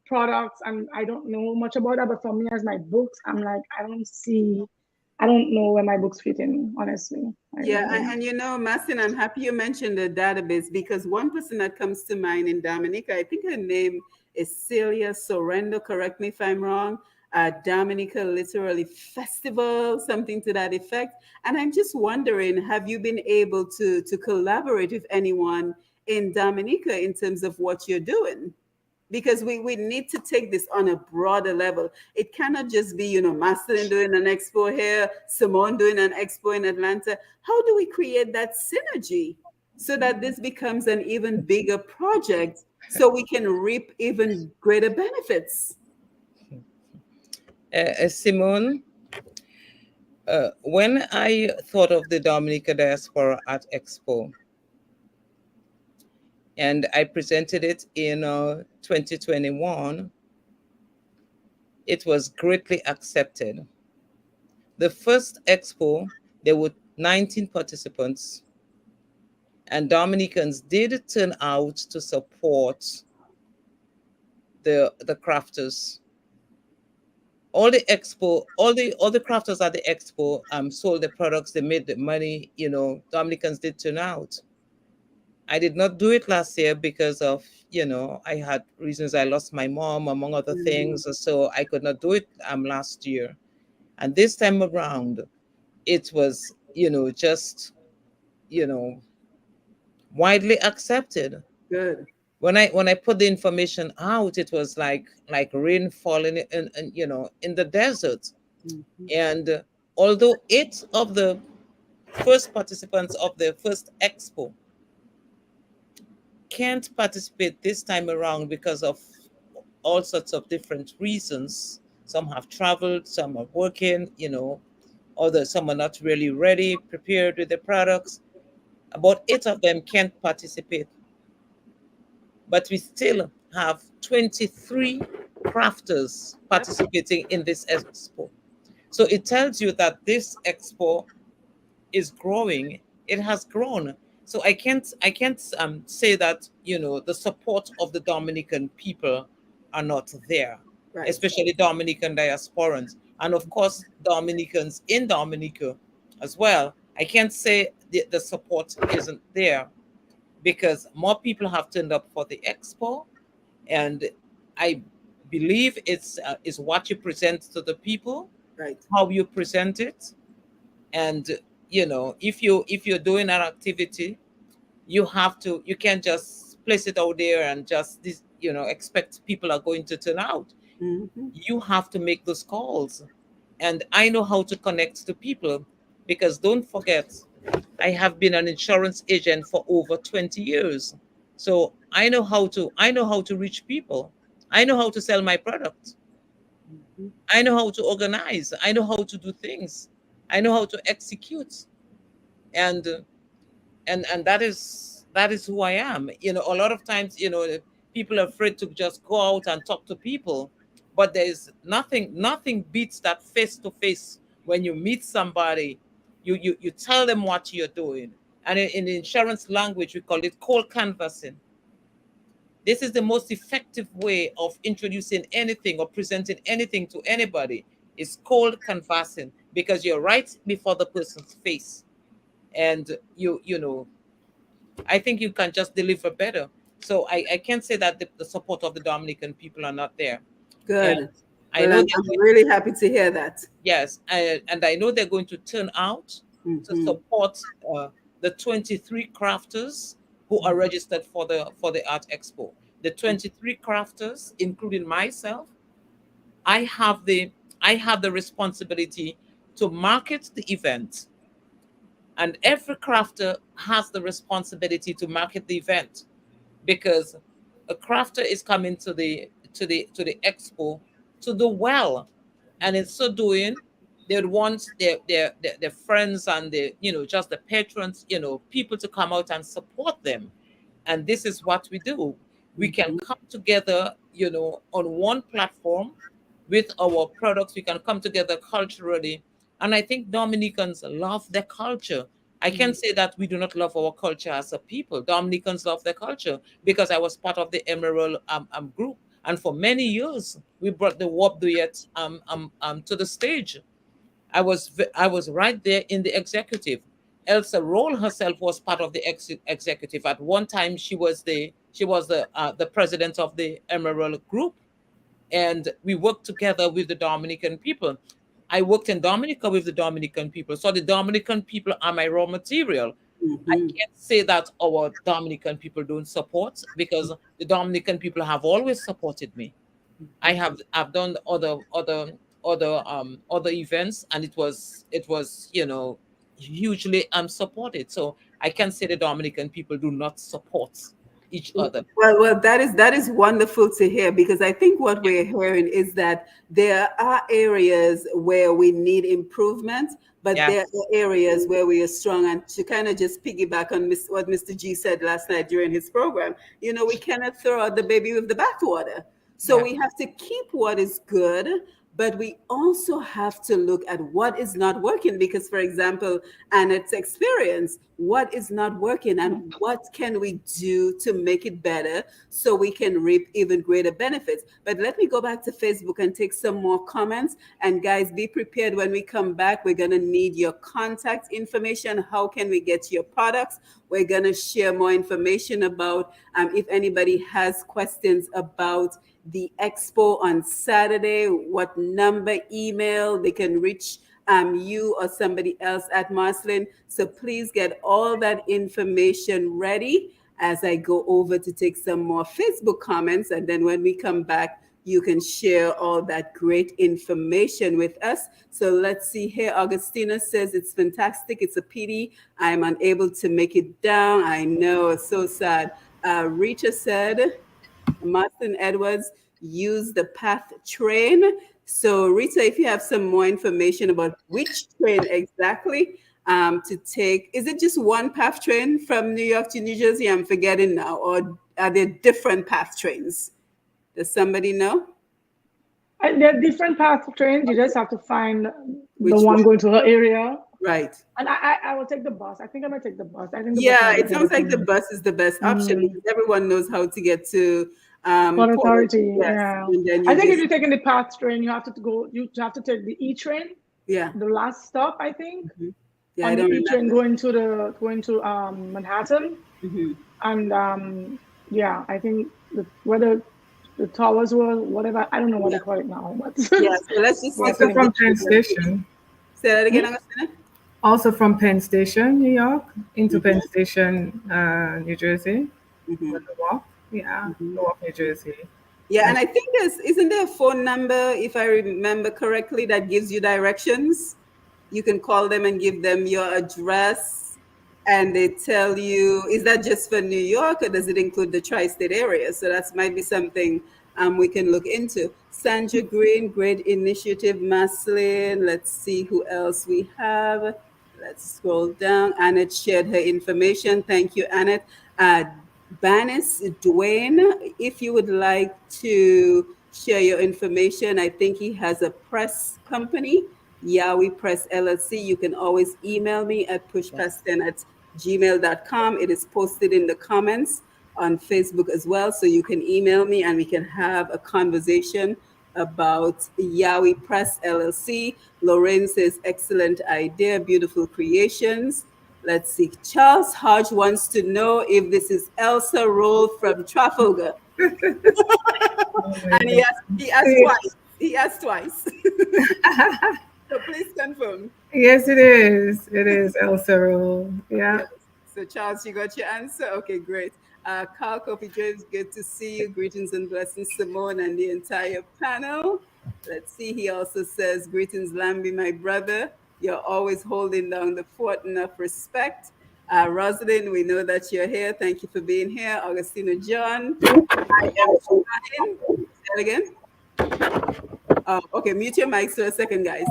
products, and I don't know much about that. But for me, as my books, I'm like, I don't know where my books fit in, honestly. Yeah, and Marcin, I'm happy you mentioned the database, because one person that comes to mind in Dominica, I think her name is Celia Sorrento, correct me if I'm wrong, Dominica Literary Festival, something to that effect. And I'm just wondering, have you been able to collaborate with anyone in Dominica in terms of what you're doing? Because we need to take this on a broader level. It cannot just be, Marceline doing an expo here, Simone doing an expo in Atlanta. How do we create that synergy so that this becomes an even bigger project, so we can reap even greater benefits? Simone, when I thought of the Dominica Diaspora Art Expo, and I presented it in 2021, it was greatly accepted. The first expo, there were 19 participants, and Dominicans did turn out to support the crafters. All the crafters at the expo sold the products, they made the money. Dominicans did turn out. I did not do it last year because of, I had reasons. I lost my mom, among other things, so I could not do it last year. And this time around, it was, just, widely accepted. Good. When I put the information out, it was like rain falling in the desert. And although 8 of the first participants of the first expo can't participate this time around because of all sorts of different reasons. Some have traveled, some are working, others, some are not really ready, prepared with the products. About 8 of them can't participate, but we still have 23 crafters participating in this expo. So it tells you that this expo is growing. It has grown. So I can't say that the support of the Dominican people are not there, Right. especially Dominican diasporans, and of course Dominicans in Dominica as well. I can't say the support isn't there, because more people have turned up for the expo, and I believe it's is what you present to the people, Right. how you present it. And if you're doing an activity, you can't just place it out there and just expect people are going to turn out. Mm-hmm. You have to make those calls. And I know how to connect to people, because don't forget, I have been an insurance agent for over 20 years. So I know how to reach people. I know how to sell my product. Mm-hmm. I know how to organize. I know how to do things. I know how to execute. And and that is who I am. A lot of times, people are afraid to just go out and talk to people, but there's nothing beats that face to face. When you meet somebody, you tell them what you're doing. And in the insurance language, we call it cold canvassing. This is the most effective way of introducing anything or presenting anything to anybody. Is cold canvassing, because you're right before the person's face, and I think you can just deliver better. So I can't say that the support of the Dominican people are not there. And Good. I Well, know I'm really happy to hear that. yes, and I know they're going to turn out to Mm-hmm. support the 23 crafters who are registered for the Art Expo. The 23 crafters, including myself, I have the I have the responsibility to market the event, and every crafter has the responsibility to market the event, because a crafter is coming to the expo to do well, and in so doing, they would want their friends and just the patrons, people to come out and support them. And this is what we do. We can Mm-hmm. come together, on one platform with our products. We can come together culturally. And I think Dominicans love their culture. I can't say that we do not love our culture as a people. Dominicans love their culture, because I was part of the Emerald group. And for many years, we brought the Warp Duet to the stage. I was right there in the executive. Elsa Roll herself was part of the executive. At one time, she was the president of the Emerald Group, and we worked together with the Dominican people. I worked in Dominica with the Dominican people, so the Dominican people are my raw material. I Mm-hmm. can't say that our Dominican people don't support, because the Dominican people have always supported me. I've done other events, and it was hugely supported. So I can say the Dominican people do not support each other. Well, that is wonderful to hear, because I think what we're hearing is that there are areas where we need improvement, but there Yes. are areas where we are strong. And to kind of just piggyback on what Mr. G said last night during his program, we cannot throw out the baby with the bathwater. So Yeah. we have to keep what is good, but we also have to look at what is not working. Because, for example, Annette's experience, what is not working and what can we do to make it better so we can reap even greater benefits. But let me go back to Facebook and take some more comments. And guys, be prepared when we come back. We're going to need your contact information. How can we get your products? We're going to share more information about if anybody has questions about the expo on Saturday, what number, email they can reach you or somebody else at Marceline. So please get all that information ready as I go over to take some more Facebook comments. And then when we come back, you can share all that great information with us. So let's see here. Augustina says it's fantastic. It's a pity I'm unable to make it down. I know, it's so sad. Rita said, Martin Edwards, use the PATH train. So Rita, if you have some more information about which train exactly to take, is it just one PATH train from New York to New Jersey? I'm forgetting now. Or are there different PATH trains? Does somebody know? There are different paths of trains. You just have to find the Which one one? going to her area. Right. And I will take the bus. I think I'm gonna take the bus. I think the bus Yeah, might be it better sounds for like the me. bus is the best option because everyone knows how to get to Port Port. Authority, Yes, yeah. and then I you think if just you're taking the path train, you have to take the E train, yeah. the last stop, I think, Yeah, I on the don't E train remember. going to Manhattan. And yeah, I think whether the towers were whatever, I don't know what Yeah. they call it now, but Yeah, so let's just stick Also with from which Penn Station. Say that again, Augustina. Also from Penn Station, New York, into Mm-hmm. Penn Station, New Jersey. Mm-hmm. Newark, yeah, Mm-hmm. Newark, New Jersey. Yeah, and I think isn't there a phone number, if I remember correctly, that gives you directions? You can call them and give them your address, and they tell you, is that just for New York or does it include the tri-state area? So that might be something we can look into. Sandra Green, great initiative. Marceline, let's see who else we have. Let's scroll down. Annette shared her information. Thank you, Annette. Banis Dwayne, if you would like to share your information, I think he has a press company, Yahweh Press LLC. You can always email me at pushpast10@gmail.com. It is posted in the comments on Facebook as well. So you can email me and we can have a conversation about Yahweh Press LLC. Lorraine says, excellent idea, beautiful creations. Let's see. Charles Hodge wants to know if this is Elsa Roll from Trafalgar. And he asked twice. He asked twice. So please confirm. Yes, it is. It is Elsa Roll. Yeah. Yes. So Charles, you got your answer? Okay, great. Carl Coffee James, good to see you. Greetings and blessings, Simone and the entire panel. Let's see. He also says, greetings, Lambi, my brother. You're always holding down the fort, enough respect. Rosalind, we know that you're here. Thank you for being here. Augustina John, I am trying. Say that again. Oh, okay, mute your mics for a second, guys.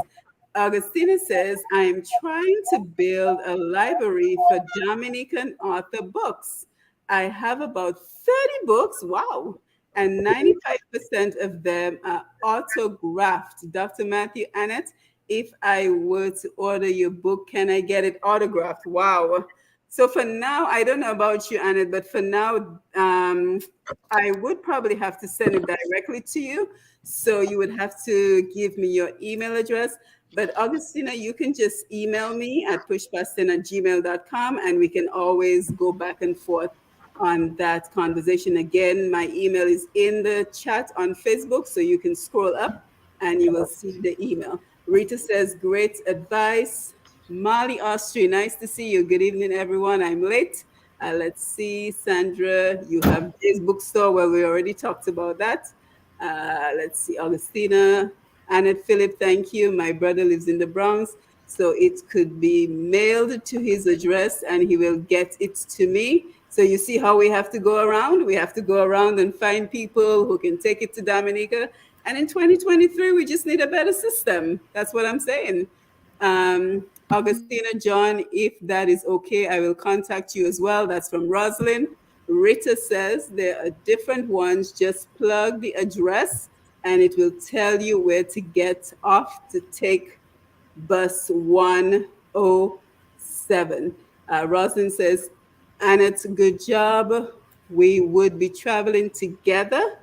Augustina says, I am trying to build a library for Dominican author books. I have about 30 books, wow, and 95% of them are autographed. Dr. Matthew, Annette, if I were to order your book, can I get it autographed? Wow. So for now, I don't know about you, Annette, but for now, I would probably have to send it directly to you. So you would have to give me your email address. But Augustina, you can just email me at pushpast10@gmail.com and we can always go back and forth on that conversation. Again, my email is in the chat on Facebook, so you can scroll up and you will see the email. Rita says, great advice. Molly Austria, nice to see you. Good evening, everyone. I'm late. Let's see, Sandra, you have Jay's bookstore. Well, we already talked about that. Let's see, Augustina, Annette, Phillip, thank you. My brother lives in the Bronx, so it could be mailed to his address and he will get it to me. So you see how we have to go around? We have to go around and find people who can take it to Dominica. And in 2023, we just need a better system. That's what I'm saying. Augustina, John, if that is okay, I will contact you as well. That's from Rosalind. Rita says there are different ones. Just plug the address and it will tell you where to get off to take bus 107. Rosalind says, Annette, good job. We would be traveling together,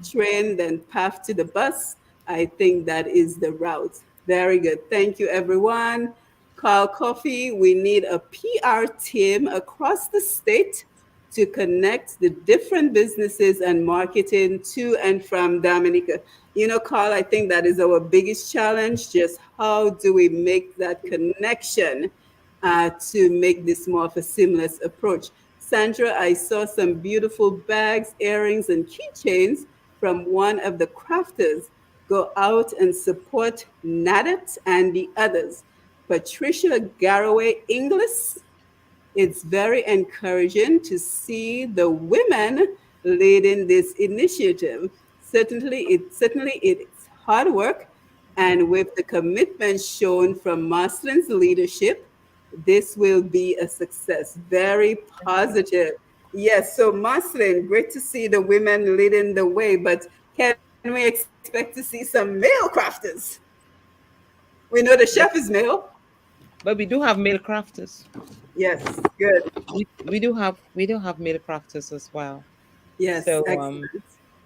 train, then path to the bus. I think that is the route. Very good. Thank you, everyone. Carl Coffee, we need a PR team across the state to connect the different businesses and marketing to and from Dominica. You know, Carl, I think that is our biggest challenge. Just how do we make that connection to make this more of a seamless approach? Sandra, I saw some beautiful bags, earrings, and keychains from one of the crafters. Go out and support Nadat and the others. Patricia Garraway Inglis, it's very encouraging to see the women leading this initiative. certainly it's hard work, and with the commitment shown from Marceline's leadership, this will be a success. Very positive. Yes, so Marceline, great to see the women leading the way, but can we expect to see some male crafters? We know the chef is male. But we do have male crafters. Yes, good. We do have male crafters as well. Yes, So excellent.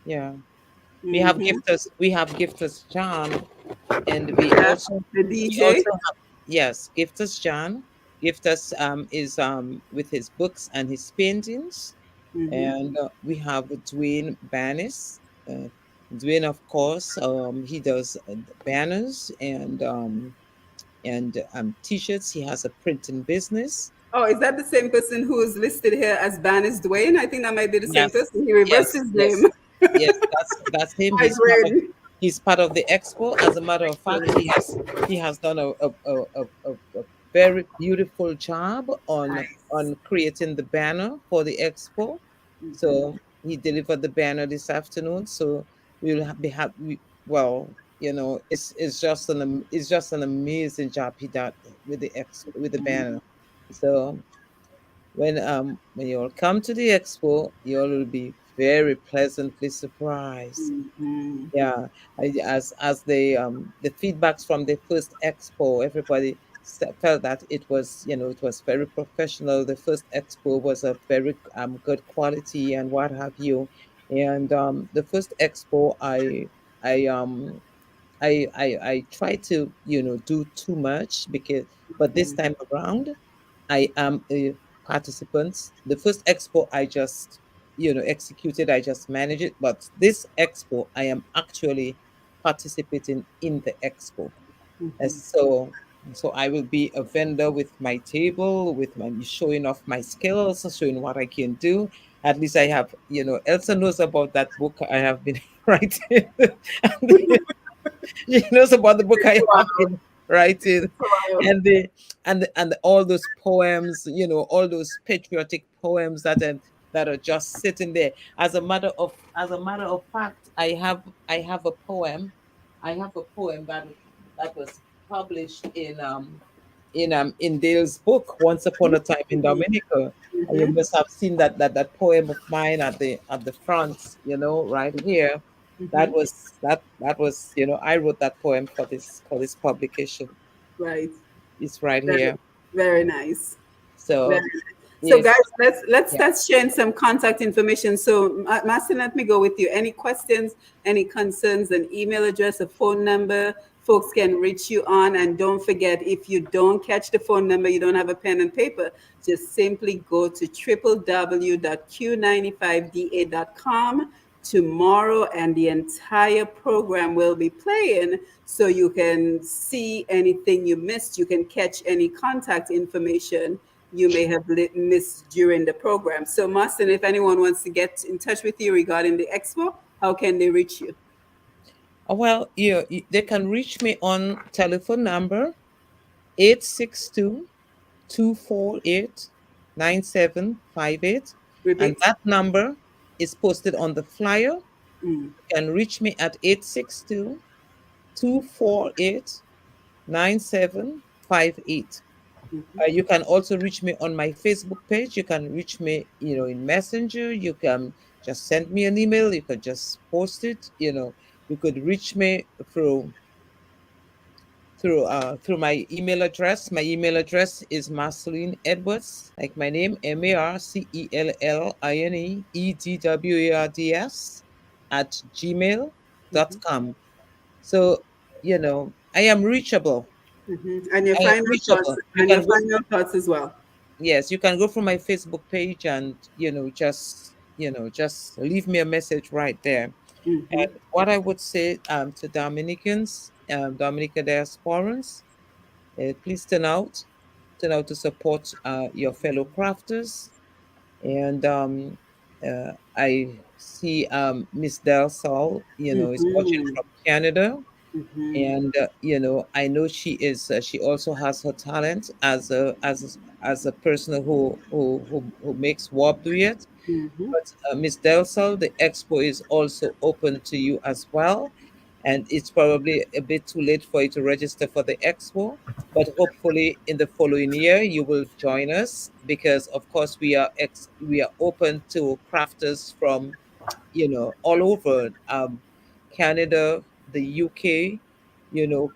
yeah, Mm-hmm. we have gifters John, and we Yeah, also the we DJ. also have, yes, gifters John. Gifters is with his books and his paintings, Mm-hmm. and we have Dwayne Banis. Uh, Dwayne, of course, he does banners and t-shirts. He has a printing business. Oh, is that the same person who is listed here as Banis Dwayne? I think that might be the same Yes, person. He reversed yes, his name. yes, yes. That's him. My brain. He's part of the expo. As a matter of fact, Excellent. he has done a very beautiful job Nice. on creating the banner for the expo. Mm-hmm. So he delivered the banner this afternoon. So we'll be happy. Well, it's just an amazing job he did with the banner. So when you all come to the expo, you all will be very pleasantly surprised. Mm-hmm. Yeah, as the feedbacks from the first expo, everybody felt that it was very professional. The first expo was a very good quality and what have you. And the first expo, I try to do too much but this Mm-hmm. time around I am a participant. The first expo I just executed, I just managed it, but this expo I am actually participating in the expo. And Mm-hmm. so I will be a vendor with my table, with my showing off my skills, showing what I can do. At least I have, Elsa knows about that book I have been writing. She knows about the book I have Wow. been writing, Wow. and all those poems, all those patriotic poems that are just sitting there. As a matter of fact, I have a poem that was published in Dale's book, Once Upon a Time in Dominica. And you Mm-hmm. must have seen that poem of mine at the front, right here. Mm-hmm. That was I wrote that poem for this publication. Right. It's right Very, here. very nice. Very So nice. So, guys, yes, let's yeah. start sharing some contact information. So, Master, let me go with you. Any questions, any concerns, an email address, a phone number, folks can reach you on. And don't forget, if you don't catch the phone number, you don't have a pen and paper, just simply go to www.q95da.com tomorrow, and the entire program will be playing, so you can see anything you missed, you can catch any contact information you may have missed during the program. So, Martin, if anyone wants to get in touch with you regarding the expo, how can they reach you? Well, they can reach me on telephone number 862-248-9758, and Repeat. that number is posted on the flyer. Mm. You can reach me at 862-248-9758. You can also reach me on my Facebook page. You can reach me, in Messenger. You can just send me an email. You can just post it. You could reach me through my email address. My email address is Marceline Edwards, like my name, MarcelineEdwards @gmail.com. So, I am reachable. And your I am final thoughts, reachable. You and your can go final thoughts as well. Yes, you can go from my Facebook page and just leave me a message right there. Hmm. And what I would say to Dominicans, Dominica diasporans, please turn out to support your fellow crafters. And I see Miss Del Sol, is watching Hmm. from Canada. And I know she is. She also has her talent as a person who makes warp. But Miss Delsol, the expo is also open to you as well. And it's probably a bit too late for you to register for the expo. But hopefully in the following year you will join us, because of course we are open to crafters from all over, Canada, the UK,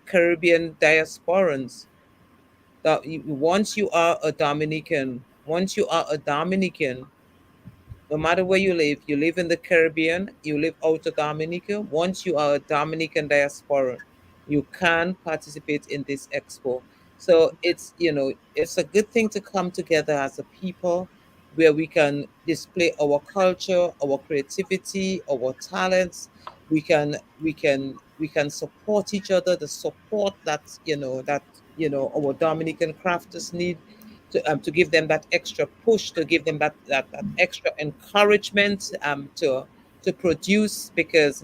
Caribbean diasporans. That once you are a Dominican, no matter where you live in the Caribbean, you live out of Dominica, once you are a Dominican diaspora, you can participate in this expo. So it's a good thing to come together as a people where we can display our culture, our creativity, our talents. We can support each other, the support that our Dominican crafters need, to give them that extra push, to give them that extra encouragement, to produce, because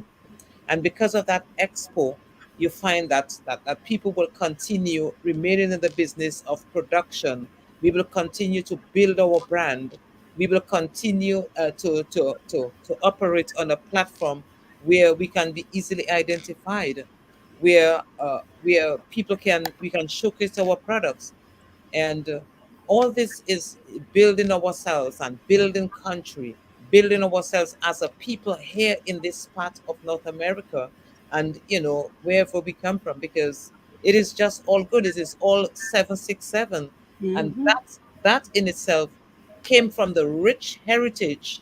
of that expo, you find that people will continue remaining in the business of production. We will continue to build our brand. We will continue to operate on a platform where we can be easily identified, where people can we can showcase our products. And all this is building ourselves and building country, building ourselves as a people here in this part of North America, and wherever we come from, because it is just all good. It is all 767, and that in itself came from the rich heritage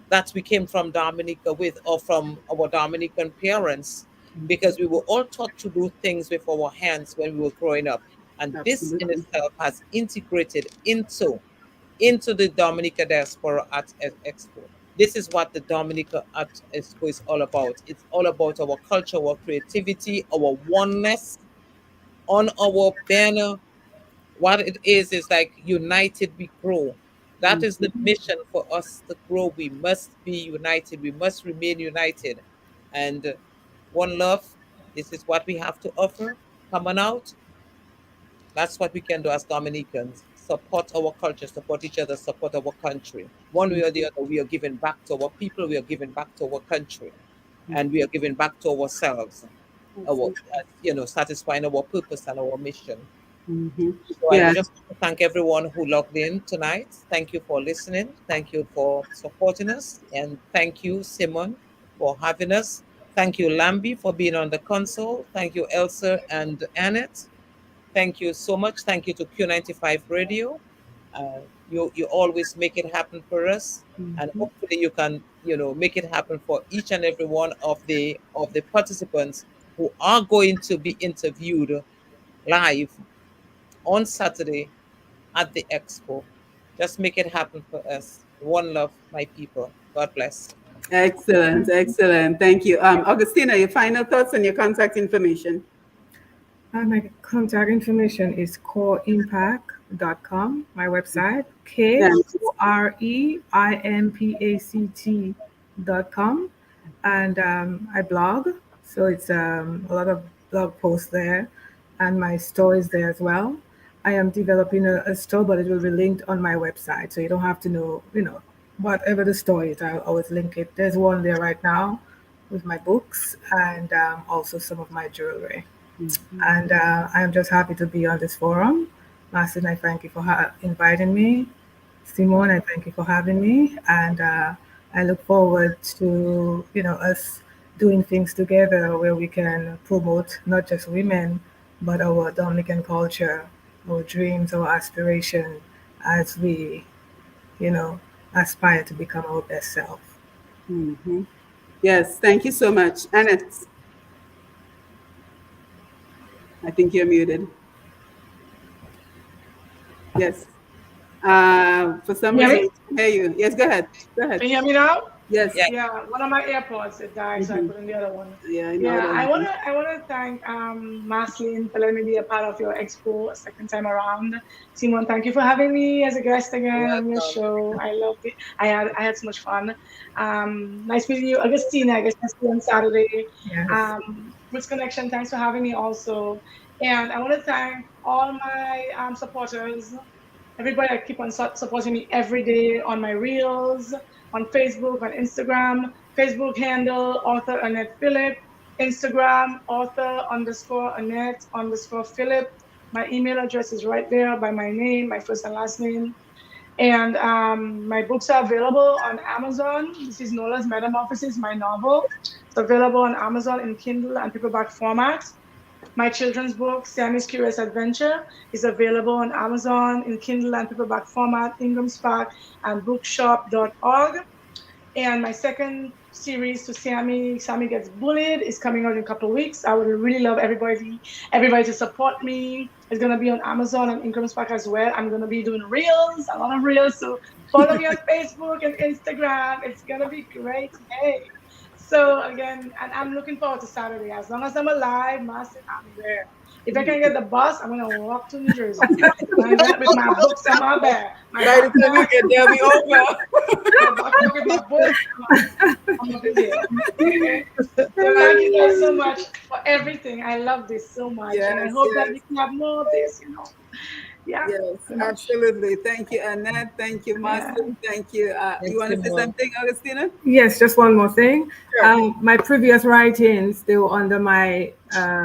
that we came from Dominica with, or from our Dominican parents, because we were all taught to do things with our hands when we were growing up. And this in Absolutely. itself has integrated into the Dominica diaspora at Expo. This is what the Dominica at Expo is all about. It's all about our culture, our creativity, our oneness. On our banner, what it is like, united we grow. That is the mission for us to grow. We must be united. We must remain united. And one love, this is what we have to offer. Come on out. That's what we can do as Dominicans. Support our culture, support each other, support our country. One way or the other, we are giving back to our people, we are giving back to our country, and we are giving back to ourselves, our satisfying our purpose and our mission. So I Yes. just want to thank everyone who logged in tonight. Thank you for listening. Thank you for supporting us. And thank you, Simone, for having us. Thank you, Lambi, for being on the console. Thank you, Elsa and Annette. Thank you so much. Thank you to Q95 Radio. You always make it happen for us. And hopefully you can, make it happen for each and every one of the participants who are going to be interviewed live on Saturday at the expo. Just make it happen for us. One love, my people. God bless. Excellent, excellent. Thank you. Augustina, your final thoughts and your contact information. My contact information is coreimpact.com, my website, Yes. KOREIMPACT.com. And I blog, so it's a lot of blog posts there, and my store is there as well. I am developing a store, but it will be linked on my website, so you don't have to know, whatever the store is, I'll always link it. There's one there right now with my books and also some of my jewelry. And I'm just happy to be on this forum. Marceline, I thank you for inviting me. Simone, I thank you for having me. And I look forward to, us doing things together where we can promote not just women, but our Dominican culture, our dreams, our aspiration as we, aspire to become our best self. Yes, thank you so much. Annette, I think you're muted. Yes. For some Hear reason, me? I hear you. Yes, go ahead. Go ahead. Can you hear me now? Yes. Yeah, Yeah, one of my AirPods it died, so I put in the other one. Yeah, I know Yeah, that. I wanna thank Marceline for letting me be a part of your expo a second time around. Simone, thank you for having me as a guest again on your welcome. show. I loved it. I had so much fun. Nice meeting you, Augustina. I guess I'll see you on Saturday. Yes. Roots Connection, thanks for having me also. And I want to thank all my supporters, everybody that keep on supporting me every day on my reels, on Facebook, on Instagram. Facebook handle author Annette Phillip. Instagram author underscore Annette underscore Phillip. My email address is right there by my name, my first and last name. And my books are available on Amazon. This is Nola's Metamorphosis, my novel. It's available on Amazon in Kindle and paperback format. My children's book, Sammy's Curious Adventure, is available on Amazon in Kindle and paperback format, Ingram Spark, and bookshop.org. And my second series to Sammy Gets Bullied, is coming out in a couple of weeks. I would really love everybody to support me. It's gonna be on Amazon and Ingram Spark as well. I'm gonna be doing reels, a lot of reels. So follow me on Facebook and Instagram. It's gonna be great. Hey. So again, and I'm looking forward to Saturday. As long as I'm alive, Master, I'm there. If I can get the bus, I'm gonna walk to New Jersey. And with my books on my back. My By the time you get there, we over. backpack with my books. I'm gonna be there. So thank you guys so much for everything. I love this so much, and I Yes, hope that yes. we can have more of this. Yeah. Yes, So much. absolutely. Thank you, Annette. Thank you, Yeah. Marceline. Thank you. You Thanks, want to say Simone. something, Augustina? Yes, just one more thing. Sure. My previous writings, they were under my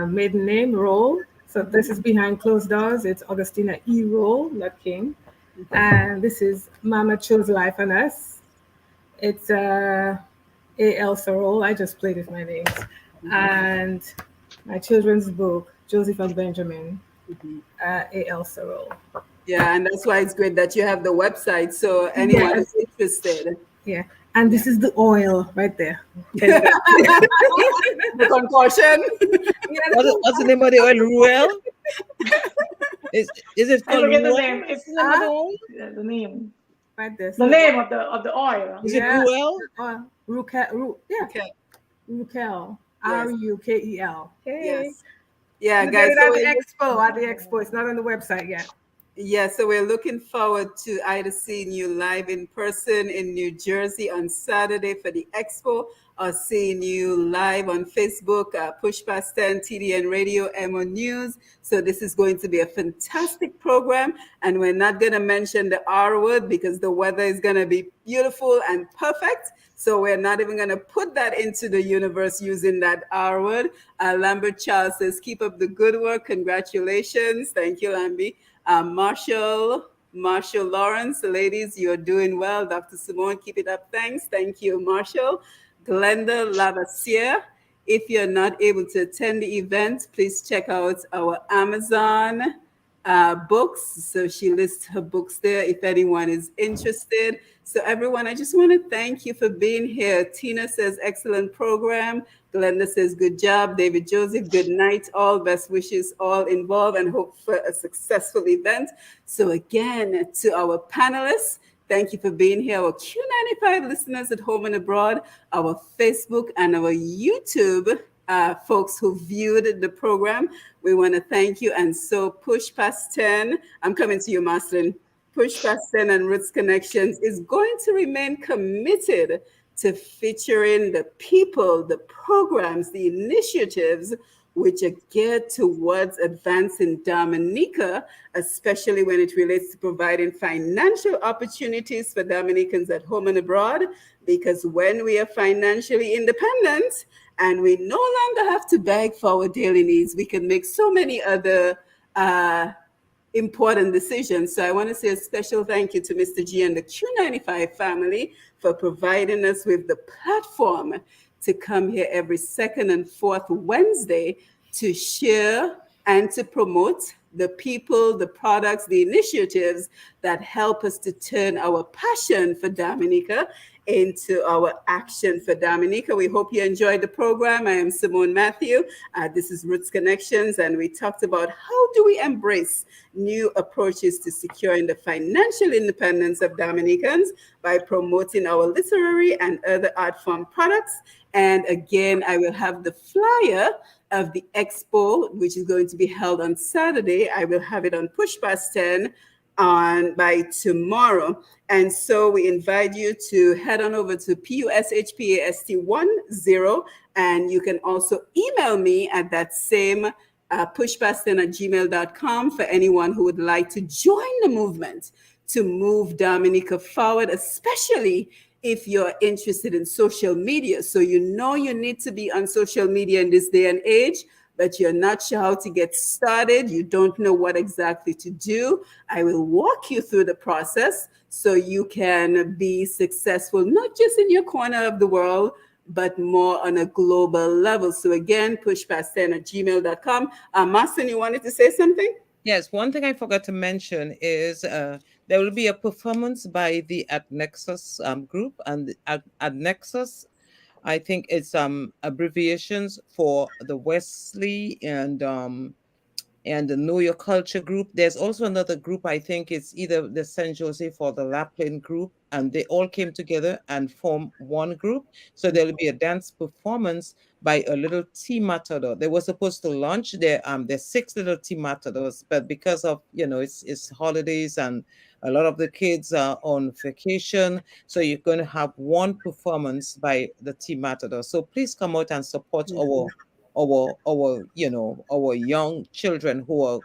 maiden name, Roll. So this is Behind Closed Doors. It's Augustina E. Roll, not King. And this is Mama Chose Life on Us. It's A. Elsa Roll. I just played with my names. And my children's book, Joseph and Benjamin, A. Elsa Roll. Yeah, and that's why it's great that you have the website. So anyone Yes. who's interested, Yeah. And this is the oil right there. the concoction. What's the name of the oil? Ruel? Is it I called forget the Ruel? name. It's What's the name of the oil? the name. Right there. The name of the oil. Is it Ruel? Yeah. Okay. Rukel. Yes. Rukel. Hey. Yes. Yeah, You guys. get it So at the expo. At the expo. It's not on the website yet. yeah, so we're looking forward to either seeing you live in person in New Jersey on Saturday for the expo, or seeing you live on Facebook, Push Past 10, TDN Radio, MO News. So this is going to be a fantastic program, and we're not going to mention the R word because the weather is going to be beautiful and perfect. So we're not even going to put that into the universe using that R word. Lambert Charles says, keep up the good work. Congratulations. Thank you, Lambi. Marshall Lawrence, ladies, you're doing well. Dr. Simone, keep it up. Thanks. Thank you, Marshall. Glenda Lavassier, if you're not able to attend the event, please check out our Amazon books. So she lists her books there if anyone is interested. So everyone, I just want to thank you for being here. Tina says, excellent program. Glenda says, good job. David Joseph, good night. All best wishes, all involved, and hope for a successful event. So again, to our panelists, thank you for being here. Our Q95 listeners at home and abroad, our Facebook and our YouTube folks who viewed the program, we want to thank you. And so Push Past 10, I'm coming to you, Marceline. Push Past 10 and Roots Connections is going to remain committed to featuring the people, the programs, the initiatives which are geared towards advancing Dominica, especially when it relates to providing financial opportunities for Dominicans at home and abroad. Because when we are financially independent and we no longer have to beg for our daily needs, we can make so many other important decisions. So I want to say a special thank you to Mr. G and the Q95 family for providing us with the platform to come here every second and fourth Wednesday to share and to promote the people, the products, the initiatives that help us to turn our passion for Dominica into our action for Dominica. We hope you enjoyed the program. I am Simone Mathieu. This is Roots Connections, and we talked about how do we embrace new approaches to securing the financial independence of Dominicans by promoting our literary and other art form products. And again, I will have the flyer of the expo, which is going to be held on Saturday. I will have it on Push Past 10 by tomorrow. And so we invite you to head on over to PUSHPAST10, and you can also email me at that same pushpast10@gmail.com for anyone who would like to join the movement to move Dominica forward, especially if you're interested in social media. So you know you need to be on social media in this day and age, but you're not sure how to get started. You don't know what exactly to do. I will walk you through the process so you can be successful, not just in your corner of the world, but more on a global level. So again, pushpast10@gmail.com. Marceline, you wanted to say something? Yes, one thing I forgot to mention is there will be a performance by the Adnexus group, and the Adnexus, I think it's abbreviations for the Wesley and the Know Your Culture group. There's also another group, I think it's either the St. Joseph or the Lapland group, and they all came together and formed one group. So there'll be a dance performance by a little tea matador. They were supposed to launch their 6 little tea matadors, but because of, it's holidays and a lot of the kids are on vacation, so you're going to have one performance by the tea matador. So please come out and support our young children who are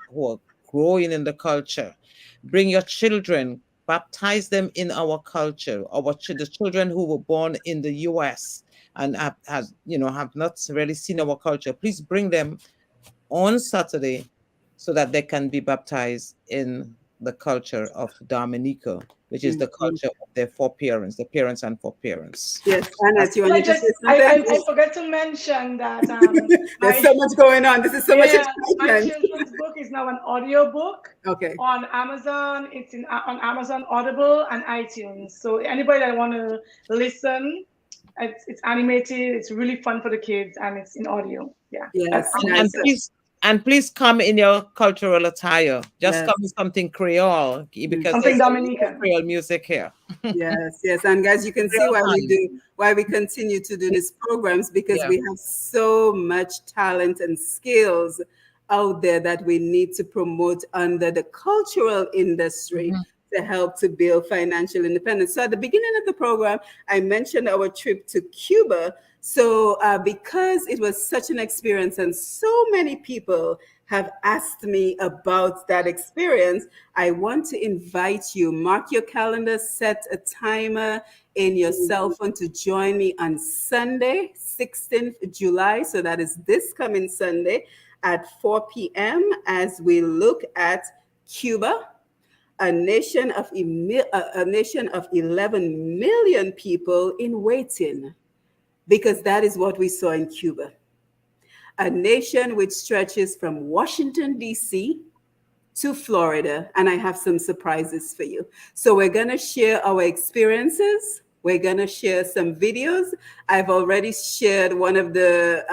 growing in the culture. Bring your children, baptize them in our culture. The children who were born in the US and have not really seen our culture, please bring them on Saturday so that they can be baptized in the culture of Dominica, which is the culture of their foreparents, the parents and foreparents. Yes, Annette, you want to say something? I forgot to mention that there's so much going on. This is so much excitement. My children's book is now an audio book. Okay. On Amazon. It's on Amazon Audible and iTunes. So anybody that want to listen, it's animated. It's really fun for the kids, and it's in audio. Yeah. Yes. And please come in your cultural attire. Just come with something Creole, because something Dominican Creole music here. Yes. And guys, you can see why we continue to do these programs, because we have so much talent and skills out there that we need to promote under the cultural industry to help to build financial independence. So at the beginning of the program, I mentioned our trip to Cuba. So because it was such an experience and so many people have asked me about that experience, I want to invite you, mark your calendar, set a timer in your cell phone to join me on Sunday, 16th July. So that is this coming Sunday at 4 p.m. as we look at Cuba, a nation of 11 million people in waiting. Because that is what we saw in Cuba. A nation which stretches from Washington, D.C. to Florida. And I have some surprises for you. So we're going to share our experiences. We're going to share some videos. I've already shared one of the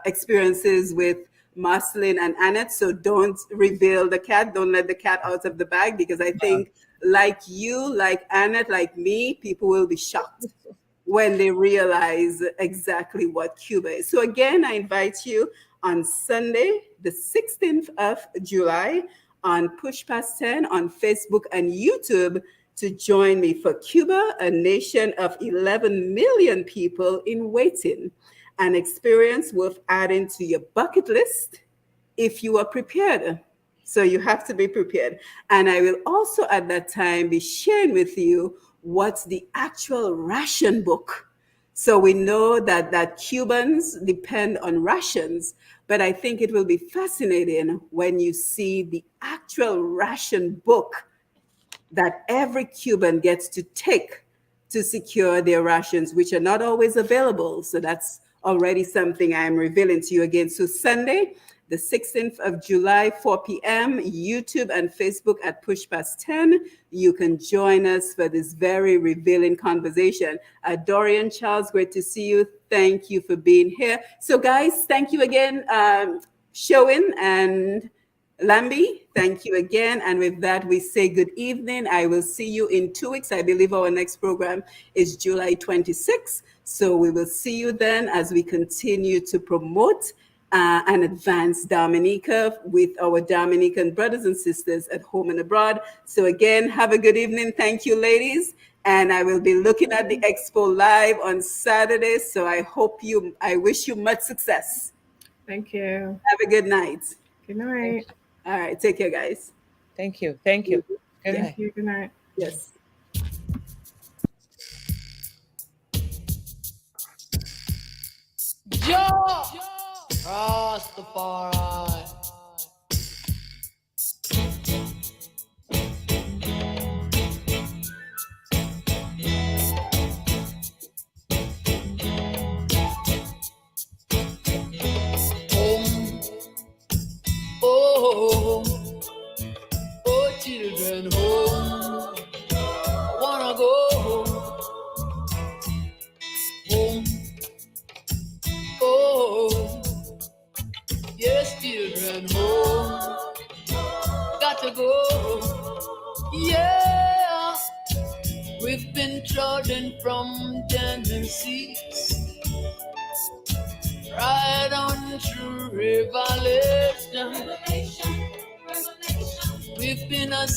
experiences with Marceline and Annette. So don't reveal the cat. Don't let the cat out of the bag, because I think like you, like Annette, like me, people will be shocked when they realize exactly what Cuba is. So again, I invite you on Sunday, the 16th of July, on Push Past 10 on Facebook and YouTube to join me for Cuba, a nation of 11 million people in waiting. An experience worth adding to your bucket list if you are prepared. So you have to be prepared. And I will also at that time be sharing with you what's the actual ration book. So we know that Cubans depend on rations, but I think it will be fascinating when you see the actual ration book that every Cuban gets to take to secure their rations, which are not always available. So that's already something I'm revealing to you again. So Sunday the 16th of July, 4 p.m., YouTube and Facebook at Push Past 10. You can join us for this very revealing conversation. Dorian Charles, great to see you. Thank you for being here. So, guys, thank you again, Showin and Lambi, thank you again. And with that, we say good evening. I will see you in 2 weeks. I believe our next program is July 26th. So we will see you then as we continue to promote and advance Dominica with our Dominican brothers and sisters at home and abroad. So again, have a good evening. Thank you, ladies. And I will be looking at the Expo live on Saturday. So I wish you much success. Thank you. Have a good night. Good night. All right. Take care, guys. Thank you. Thank you. Good night. Thank you. Good night. Yes. Joe! Rastafari. Home, oh, oh, children, home. I wanna go home. Oh, yes, children, home. Got to go. Yeah, we've been trodden from Genesis right on through Revelation. We've been a